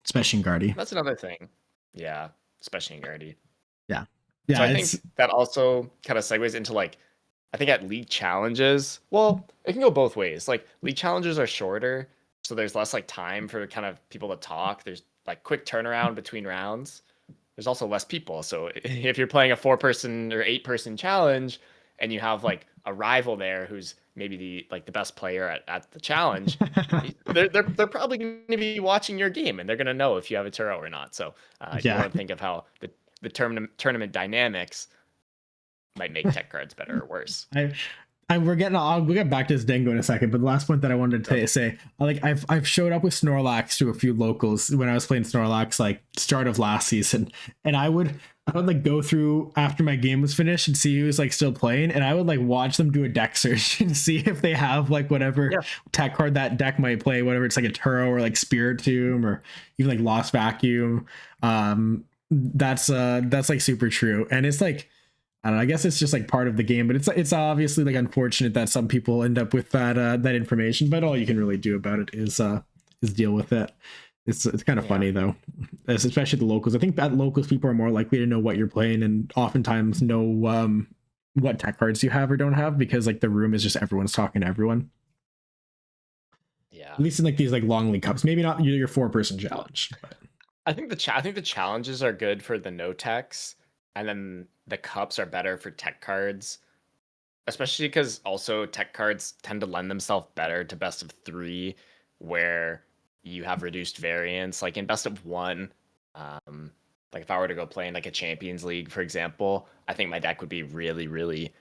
Especially in Guardy. That's another thing. Yeah, especially in Guardy. Yeah. So I think that also kind of segues into like, I think at league challenges, well, it can go both ways. Like league challenges are shorter, so there's less like time for kind of people to talk. There's like quick turnaround between rounds. There's also less people. So if you're playing a 4-person or 8-person challenge and you have like a rival there who's maybe the best player at the challenge, they're probably going to be watching your game and they're going to know if you have a Turo or not. So you want to think of how the tournament dynamics might make tech cards better or worse. We'll get back to this Dengo in a second, but the last point that I wanted to say, like I've showed up with Snorlax to a few locals when I was playing Snorlax like start of last season, and I would like go through after my game was finished and see who was like still playing, and I would like watch them do a deck search and see if they have like whatever tech card that deck might play, whatever it's like a Turo or like Spiritomb or even like Lost Vacuum. That's like super true, and it's like I don't know, I guess it's just like part of the game, but it's obviously like unfortunate that some people end up with that information, but all you can really do about it is deal with it. It's kind of funny though, especially the locals. I think at locals people are more likely to know what you're playing and oftentimes know what tech cards you have or don't have, because like the room is just everyone's talking to everyone. Yeah, at least in like these like long league cups, maybe not your 4-person challenge, but I think the challenges are good for the no techs, and then the cups are better for tech cards, especially because also tech cards tend to lend themselves better to best of 3, where you have reduced variance. Like in best of 1, like if I were to go play in like a Champions League, for example, I think my deck would be really, really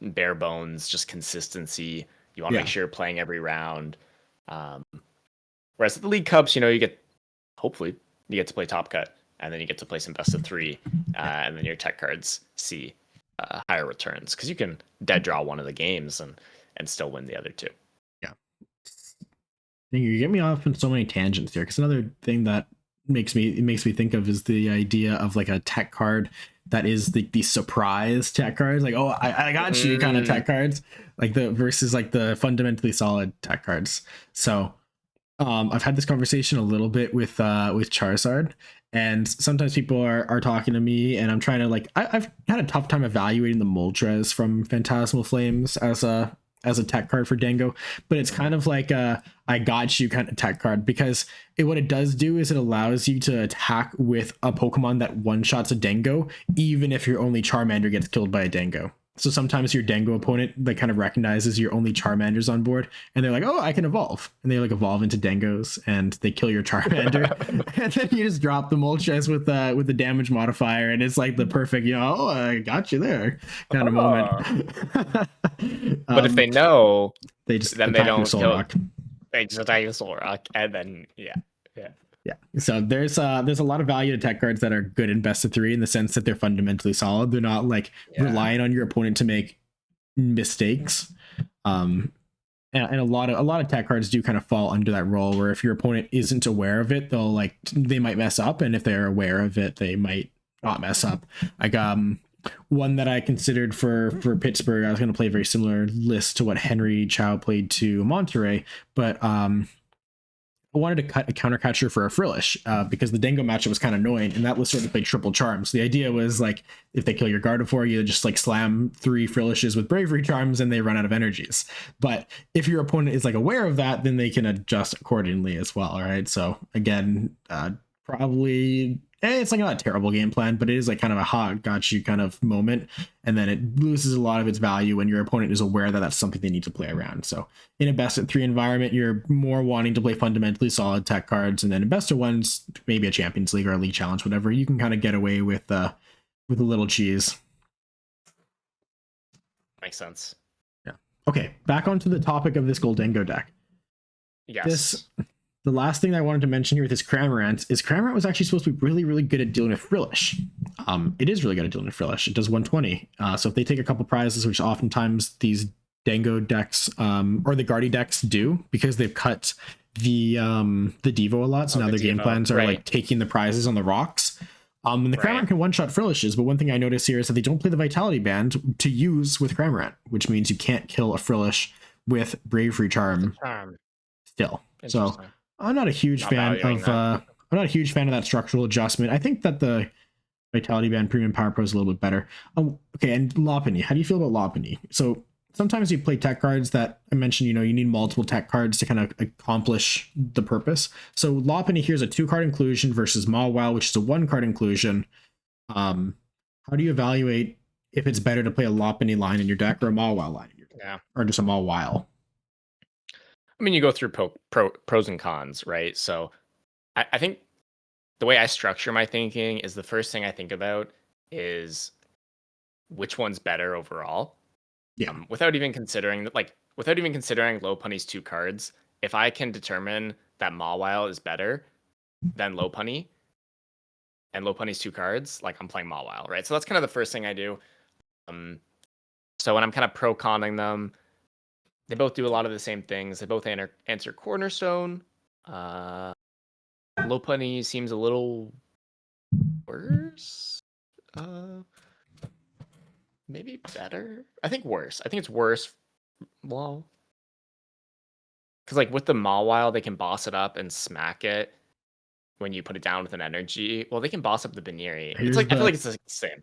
bare bones, just consistency. You want to make sure you're playing every round. Whereas at the League Cups, you get hopefully you get to play Top Cut. and then you get to play some best of 3, and then your tech cards see higher returns because you can dead draw one of the games and still win the other 2. Yeah, you get me off on so many tangents here, because another thing that makes me think of is the idea of like a tech card that is the surprise tech cards, like, oh, I got you kind of tech cards, like the versus like the fundamentally solid tech cards. So I've had this conversation a little bit with Charizard, and sometimes people are talking to me, and I'm trying to like I've had a tough time evaluating the Moltres from Phantasmal Flames as a tech card for Dango, but it's kind of like a I got you kind of tech card, because what it does do is it allows you to attack with a Pokemon that one-shots a Dango, even if your only Charmander gets killed by a Dango. So sometimes your Dango opponent like kind of recognizes your only Charmanders on board, and they're like, oh, I can evolve. And they like evolve into Dangos, and they kill your Charmander. And then you just drop the Moltres with the damage modifier, and it's like the perfect, oh, I got you there kind of moment. But if they know, they just then they don't Soul kill, Rock. They just attack your Soul Rock, and then yeah. So there's a lot of value to tech cards that are good in best of 3 in the sense that they're fundamentally solid. They're not like relying on your opponent to make mistakes. And a lot of tech cards do kind of fall under that role, where if your opponent isn't aware of it, they might mess up, and if they're aware of it, they might not mess up. Like one that I considered for Pittsburgh, I was going to play a very similar list to what Henry Chow played to Monterey, but I wanted to cut a countercatcher for a Frillish because the Dango matchup was kind of annoying, and that was sort of like triple charms. The idea was like, if they kill your Gardevoir, you just like slam 3 Frillishes with Bravery Charms and they run out of energies. But if your opponent is like aware of that, then they can adjust accordingly as well. All right. So again, probably it's like not a terrible game plan, but it is like kind of a got you kind of moment, and then it loses a lot of its value when your opponent is aware that that's something they need to play around. So in a best of 3 environment, you're more wanting to play fundamentally solid tech cards, and then in best of 1s, maybe a Champions League or a League Challenge, whatever, you can kind of get away with a little cheese. Makes sense. Yeah. Okay, back onto the topic of this Goldango deck. Yes. The last thing I wanted to mention here with this Cramorant is Cramorant was actually supposed to be really, really good at dealing with Frillish. It is really good at dealing with Frillish. It does 120. So if they take a couple prizes, which oftentimes these Dango decks or the Guardy decks do, because they've cut the Devo a lot, so now their game plans are like taking the prizes on the rocks. And the Cramorant can one-shot Frillishes, but one thing I notice here is that they don't play the Vitality Band to use with Cramorant, which means you can't kill a Frillish with Bravery Charm still. So I'm not a huge fan of that structural adjustment. I think that the Vitality Band Premium Power Pro is a little bit better. Okay, and Lopunny. How do you feel about Lopunny? So sometimes you play tech cards that I mentioned, you need multiple tech cards to kind of accomplish the purpose. So Lopunny here's a 2-card inclusion versus Mawile, which is a 1-card inclusion. How do you evaluate if it's better to play a Lopunny line in your deck or a Mawile line in your deck? Yeah. Or just a Mawile? I mean, you go through pros and cons, right? So I think the way I structure my thinking is the first thing I think about is which one's better overall. Yeah. Without even considering Lopunny's 2 cards, if I can determine that Mawile is better than Lopunny and Lopunny's 2 cards, like I'm playing Mawile, right? So that's kind of the first thing I do. So when I'm kind of pro-conning them, they both do a lot of the same things. They both answer Cornerstone. Lopunny seems a little worse. Maybe better. I think worse. I think it's worse. Well, because like with the Mawile, they can boss it up and smack it when you put it down with an energy. Well, they can boss up the Baniri. It's like I feel like it's the same.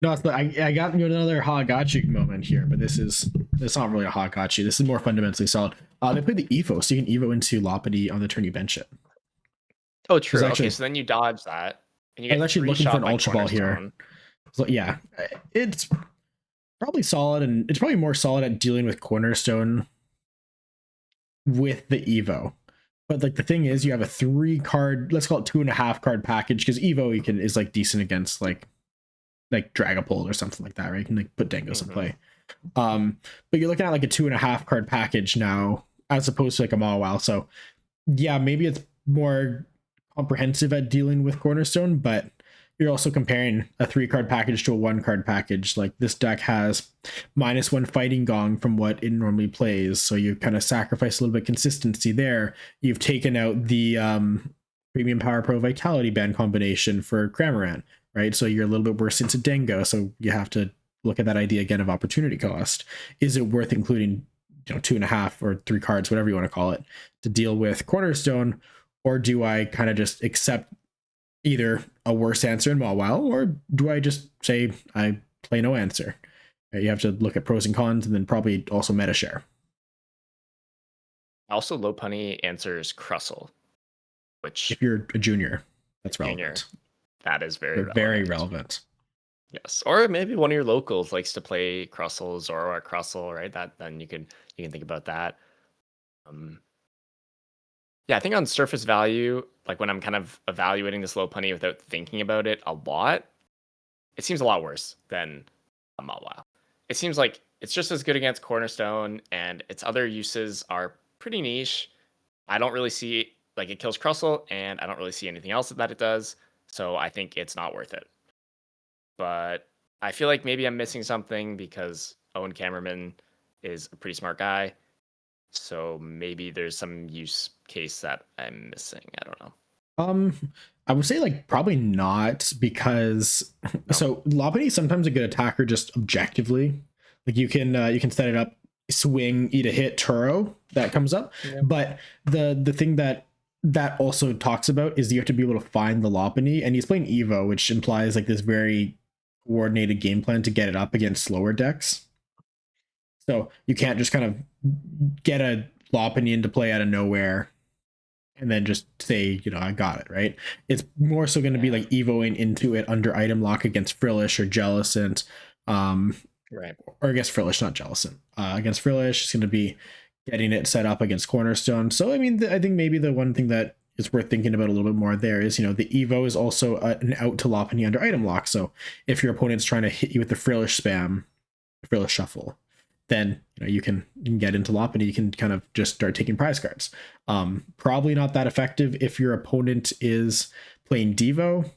No, I got another Hagachi moment here, but it's not really a Hagachi. This is more fundamentally solid. They played the Evo, so you can Evo into Lopunny on the turn you bench it. Oh, true. Okay, so then you dodge that, and you get. I was actually looking for an Ultra Ball here. So yeah, it's probably solid, and it's probably more solid at dealing with Cornerstone with the Evo. But like the thing is, you have a 3-card, let's call it 2.5-card package, because Evo is like decent against like Dragapult or something like that, right? You can like put Dangos in play. But you're looking at like a 2.5-card package now, as opposed to like a Mawile. So yeah, maybe it's more comprehensive at dealing with Cornerstone, but you're also comparing a 3-card package to a 1-card package. Like this deck has -1 Fighting Gong from what it normally plays, so you kind of sacrifice a little bit of consistency there. You've taken out the Premium Power Pro Vitality Band combination for Cramorant, right? So you're a little bit worse into Dingo, so you have to look at that idea again of opportunity cost. Is it worth including 2.5 or 3 cards, whatever you want to call it, to deal with Cornerstone, or do I kind of just accept either a worse answer in Mawile, or do I just say I play no answer? Right, you have to look at pros and cons, and then probably also meta share. Also, Lopunny answers Crustle, which If you're a junior, that's relevant. Junior, that is very relevant. Very relevant. Yes, or maybe one of your locals likes to play Crustles or a Crustle, right? That then you can think about that. Yeah, I think on surface value, like when I'm kind of evaluating this Lopunny without thinking about it a lot, it seems a lot worse than a Mawile. It seems like it's just as good against Cornerstone, and its other uses are pretty niche. I don't really see, like, it kills Crustle, and I don't really see anything else that it does, so I think it's not worth it. But I feel like maybe I'm missing something because Owen Cameraman is a pretty smart guy. So maybe there's some use case that I'm missing. I don't know. I would say like probably not, because so Lopunny is sometimes a good attacker just objectively. Like you can set it up, swing, eat a hit, Turo that comes up. Yeah. But the thing that also talks about is you have to be able to find the Lopunny, and he's playing Evo, which implies like this very coordinated game plan to get it up against slower decks. So you can't just kind of get a Lopunny into play out of nowhere and then just say, I got it, right? It's more so going to be like evoing into it under item lock against Frillish or Jellicent. Right. Or against Frillish, not Jellicent. Against Frillish, it's going to be getting it set up against Cornerstone. So, I mean, I think maybe the one thing that is worth thinking about a little bit more there is, the Evo is also an out to Lopunny under item lock. So if your opponent's trying to hit you with the Frillish spam, Frillish shuffle, then you can get into Lopunny. You can kind of just start taking prize cards. Probably not that effective if your opponent is playing Devo.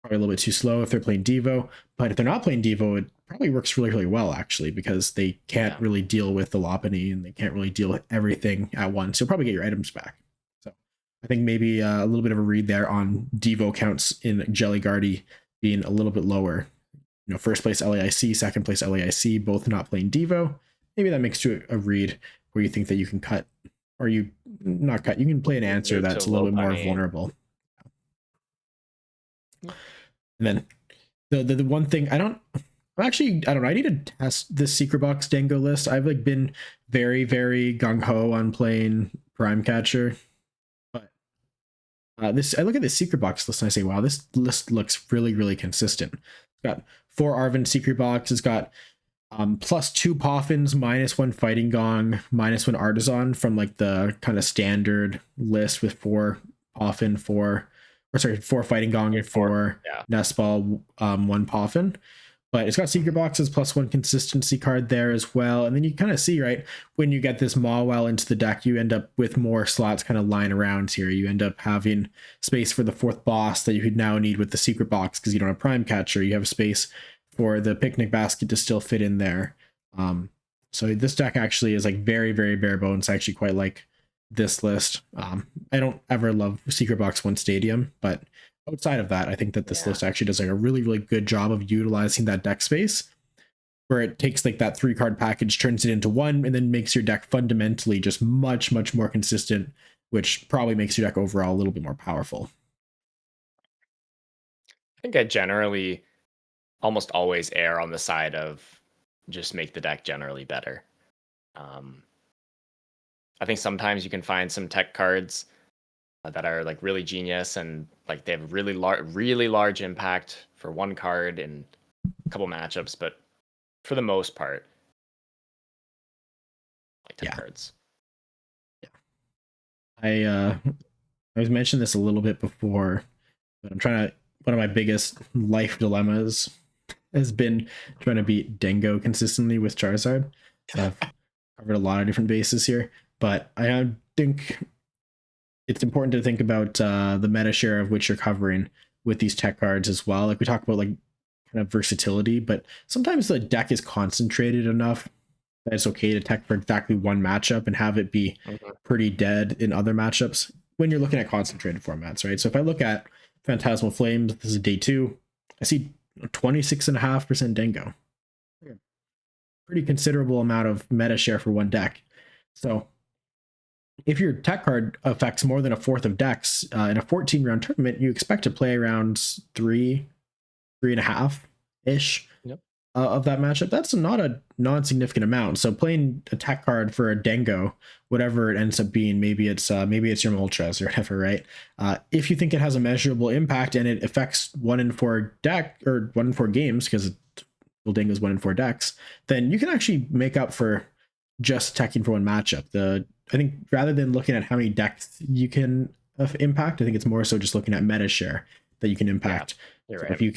Probably a little bit too slow if they're playing Devo. But if they're not playing Devo, it probably works really, really well, actually, because they can't really deal with the Lopunny, and they can't really deal with everything at once. You'll probably get your items back. So I think maybe a little bit of a read there on Devo counts in Jelly Guardy being a little bit lower. First place LAIC, second place LAIC, both not playing Devo. Maybe that makes you a read where you think that you can cut, or you not cut. You can play an answer that's a little bit more vulnerable. And then the one thing I don't know. I need to test this Secret Box Dango list. I've been very, very gung ho on playing Prime Catcher, but I look at the Secret Box list and I say, wow, this list looks really, really consistent. It's got 4 Arven Secret Box. It's got +2 Poffins, -1 Fighting Gong, -1 Artisan from the kind of standard list with 4 Poffin, 4 Fighting Gong, and 4 Nestball, 1 Poffin. But it's got Secret Boxes +1 consistency card there as well. And then you kind of see, right, when you get this Mawile into the deck, you end up with more slots kind of lying around here. You end up having space for the 4th boss that you could now need with the Secret Box because you don't have Prime Catcher. You have space for the Picnic Basket to still fit in there. So this deck actually is very, very bare bones. I actually quite like this list. I don't ever love Secret Box 1 Stadium, but outside of that, I think that this list actually does a really, really good job of utilizing that deck space, where it takes that 3-card package, turns it into 1, and then makes your deck fundamentally just much, much more consistent, which probably makes your deck overall a little bit more powerful. I think I generally almost always err on the side of just make the deck generally better. I think sometimes you can find some tech cards that are really genius, and they have really large impact for 1 card in a couple matchups, but for the most part, tech cards. I was mentioning this a little bit before, but one of my biggest life dilemmas has been trying to beat Dingo consistently with Charizard. So I've covered a lot of different bases here, but I think it's important to think about the meta share of which you're covering with these tech cards as well. Like we talk about like kind of versatility, but sometimes the deck is concentrated enough that it's okay to tech for exactly one matchup and have it be pretty dead in other matchups when you're looking at concentrated formats, right? So if I look at Phantasmal Flames, this is day 2, I see 26.5% Dingo. Pretty considerable amount of meta share for one deck. So if your tech card affects more than a fourth of decks in a 14-round tournament, you expect to play around 3.5 ish of that matchup. That's not a non-significant amount. So playing a tech card for a Dengo, whatever it ends up being, maybe it's your Moltres or whatever, right? If you think it has a measurable impact and it affects 1 in 4 deck or 1 in 4 games, because Dengo is 1 in 4 decks, then you can actually make up for just teching for one matchup. I think rather than looking at how many decks you can impact, I think it's more so just looking at meta share that you can impact. Yeah, you're so right. if you,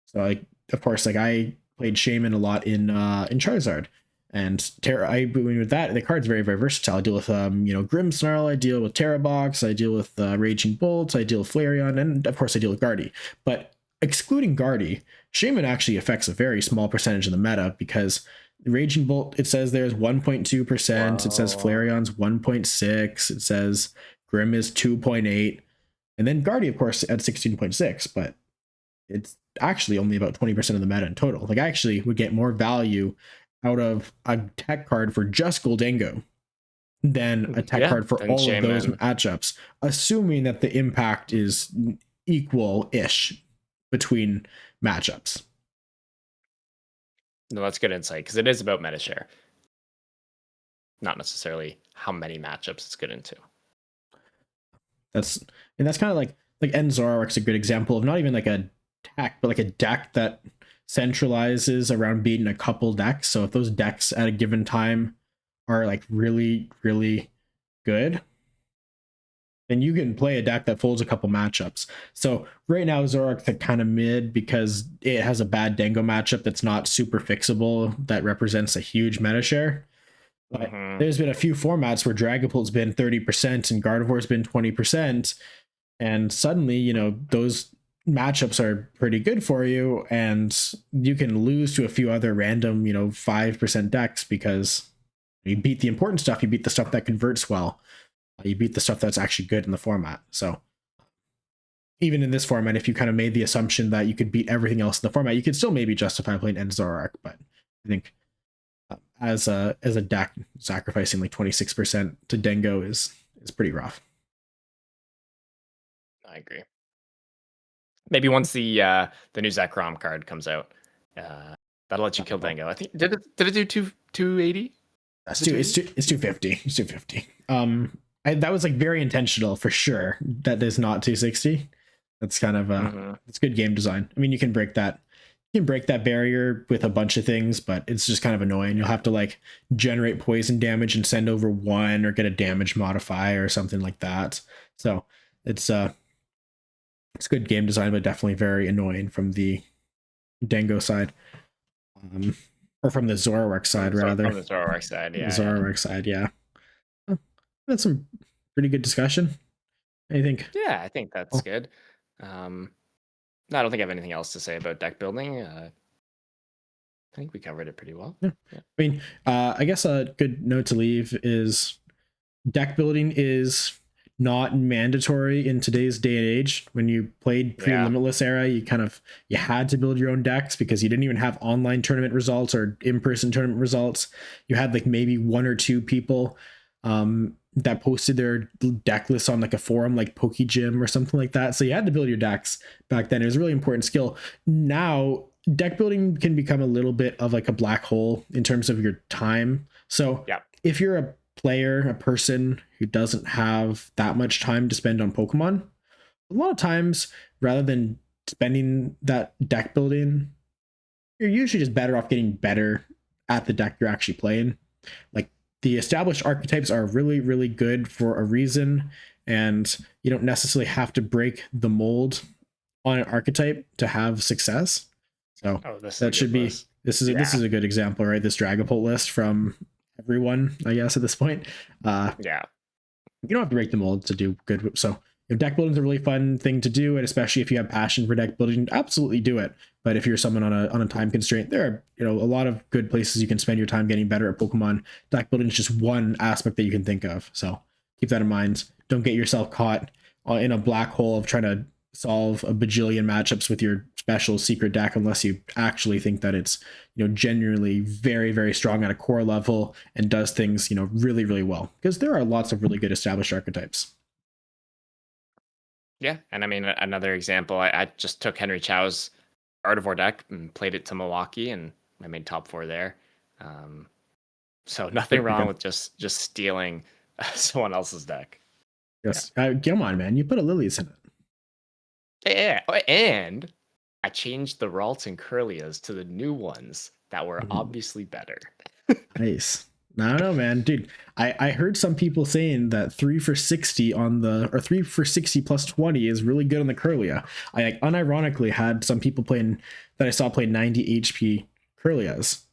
so like of course, like I played Shaman a lot in Charizard, and with that the card's very very versatile. I deal with Grimmsnarl, I deal with Terrabox, I deal with Raging Bolt, I deal with Flareon, and of course I deal with Guardy. But excluding Guardy, Shaman actually affects a very small percentage of the meta because Raging Bolt, it says there's 1.2%. It says Flareon's 1.6. It says Grim is 2.8. And then Guardy, of course, at 16.6. But it's actually only about 20% of the meta in total. Like I actually would get more value out of a tech card for just Goldango than a tech card for all of those matchups, assuming that the impact is equal-ish between matchups. No, that's good insight because it is about meta share, not necessarily how many matchups it's good into. That's kind of like Enzorark's a good example of not even like a tech, but like a deck that centralizes around beating a couple decks. So if those decks at a given time are like really, really good, then you can play a deck that folds a couple matchups. So right now Zoroark's kind of mid because it has a bad Dango matchup that's not super fixable that represents a huge meta share. But there's been a few formats where Dragapult's been 30% and Gardevoir's been 20%, and suddenly those matchups are pretty good for you, and you can lose to a few other random 5% decks because you beat the important stuff, you beat the stuff that converts well, you beat the stuff that's actually good in the format. So even in this format, if you kind of made the assumption that you could beat everything else in the format, you could still maybe justify playing Enzorark. But I think as a deck, sacrificing like 26% to Dengo is pretty rough. I agree. Maybe once the new Zekrom card comes out, that'll let you kill Dengo. I think did it do 280? It's 250. It's 250. That was like very intentional for sure. That is not 260. That's kind of it's good game design. I mean, you can break that barrier with a bunch of things, but it's just kind of annoying. You'll have to like generate poison damage and send over 1 or get a damage modifier or something like that. So it's good game design, but definitely very annoying from the Dengo side. Or from the Zoroark side, rather. From the Zoroark side, yeah. Zoroark side, yeah. That's some pretty good discussion. I think. Yeah, I think that's good. No, I don't think I have anything else to say about deck building. I think we covered it pretty well. Yeah. I mean, I guess a good note to leave is deck building is not mandatory in today's day and age. When you played pre-Limitless era, you had to build your own decks because you didn't even have online tournament results or in-person tournament results. You had like maybe 1 or 2 people that posted their deck lists on like a forum like PokeGym or something like that. So you had to build your decks back then. It was a really important skill. Now deck building can become a little bit of like a black hole in terms of your time. So if you're a person who doesn't have that much time to spend on Pokemon, a lot of times rather than spending that deck building, you're usually just better off getting better at the deck you're actually playing. Like the established archetypes are really, really good for a reason, and you don't necessarily have to break the mold on an archetype to have success. So that should be this is a good example, right? This Dragapult list from everyone, I guess, at this point. You don't have to break the mold to do good. So if deck building is a really fun thing to do, and especially if you have passion for deck building, absolutely do it. But if you're someone on a time constraint, there are a lot of good places you can spend your time getting better at Pokemon. Deck building is just one aspect that you can think of. So keep that in mind. Don't get yourself caught in a black hole of trying to solve a bajillion matchups with your special secret deck unless you actually think that it's genuinely very, very strong at a core level and does things really, really well, because there are lots of really good established archetypes. Yeah, and I mean another example, I just took Henry Chow's Artivore deck and played it to Milwaukee, and I made top 4 there. So nothing wrong with just stealing someone else's deck. Yes, come on, man, you put a Lilius in it. Yeah, and I changed the Ralts and Curlias to the new ones that were obviously better. Nice. I don't know, man, dude. I heard some people saying that 3 for 60 on the, or 3 for 60 plus 20 is really good on the Curlia. I like unironically had some people playing that I saw play 90 HP Curlias.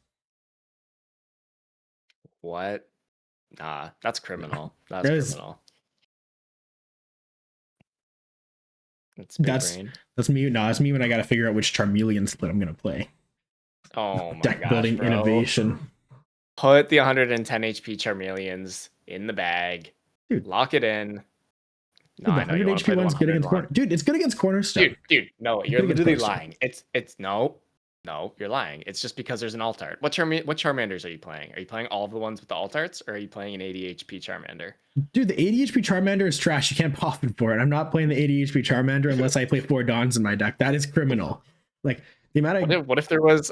What? Nah, that's criminal. Yeah. That's criminal. That's me. No, that's me when I got to figure out which Charmeleon split I'm gonna play. Oh my Deck gosh, building bro. Innovation. Put the 110 HP Charmeleons in the bag. Dude. Lock it in. No, dude, the 100 HP one's good against corner. Dude, it's good against Cornerstone. Dude, no, you're literally lying. It's no, you're lying. It's just because there's an alt art. What Charmanders are you playing? Are you playing all of the ones with the alt arts, or are you playing an 80 HP Charmander? Dude, the 80 HP Charmander is trash. You can't pop it for it. I'm not playing the 80 HP Charmander unless I play 4 Dawns in my deck. That is criminal. Like the amount of what if there was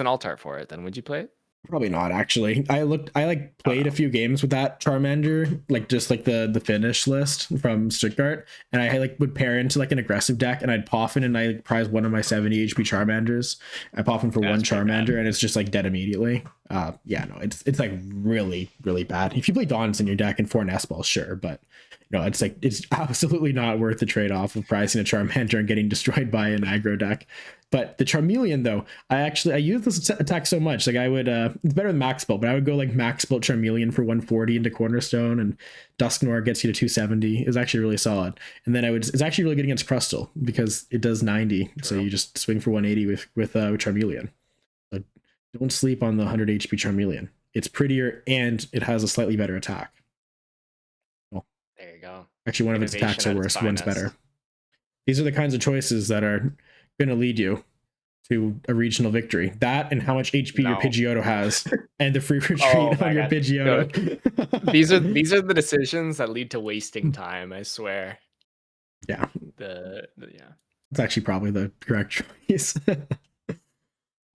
an alt art for it? Then would you play it? Probably not, actually. I played a few games with that Charmander, just the finish list from Stuttgart, and I would pair into an aggressive deck, and I'd Poffin and I prize one of my 70 HP Charmanders. I Poffin for one Charmander, and it's just dead immediately. Yeah, no, it's really, really bad. If you play Dawns in your deck and 4 Nest Balls, sure, but it's absolutely not worth the trade-off of prizing a Charmander and getting destroyed by an aggro deck. But the Charmeleon, though, I use this attack so much. I would, it's better than Max Bolt, but I would go Max Bolt Charmeleon for 140 into Cornerstone, and Dusknoir gets you to 270. It's actually really solid. And then it's actually really good against Crustle because it does 90. True. So you just swing for 180 with Charmeleon. But don't sleep on the 100 HP Charmeleon. It's prettier and it has a slightly better attack. Well, there you go. Actually, one of its attacks are worse. One's better. These are the kinds of choices that are going to lead you to a regional victory. That and how much HP your Pidgeotto has, and the free retreat on your Pidgeotto. No. These are the decisions that lead to wasting time. I swear. Yeah. Yeah. It's actually probably the correct choice.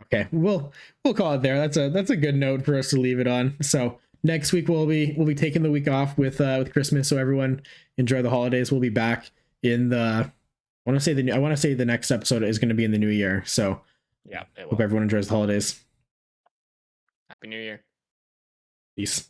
Okay, we'll call it there. That's a good note for us to leave it on. So next week we'll be taking the week off with Christmas. So everyone enjoy the holidays. We'll be back in the. I want to say the next episode is going to be in the new year. So yeah, hope everyone enjoys the holidays. Happy New Year. Peace.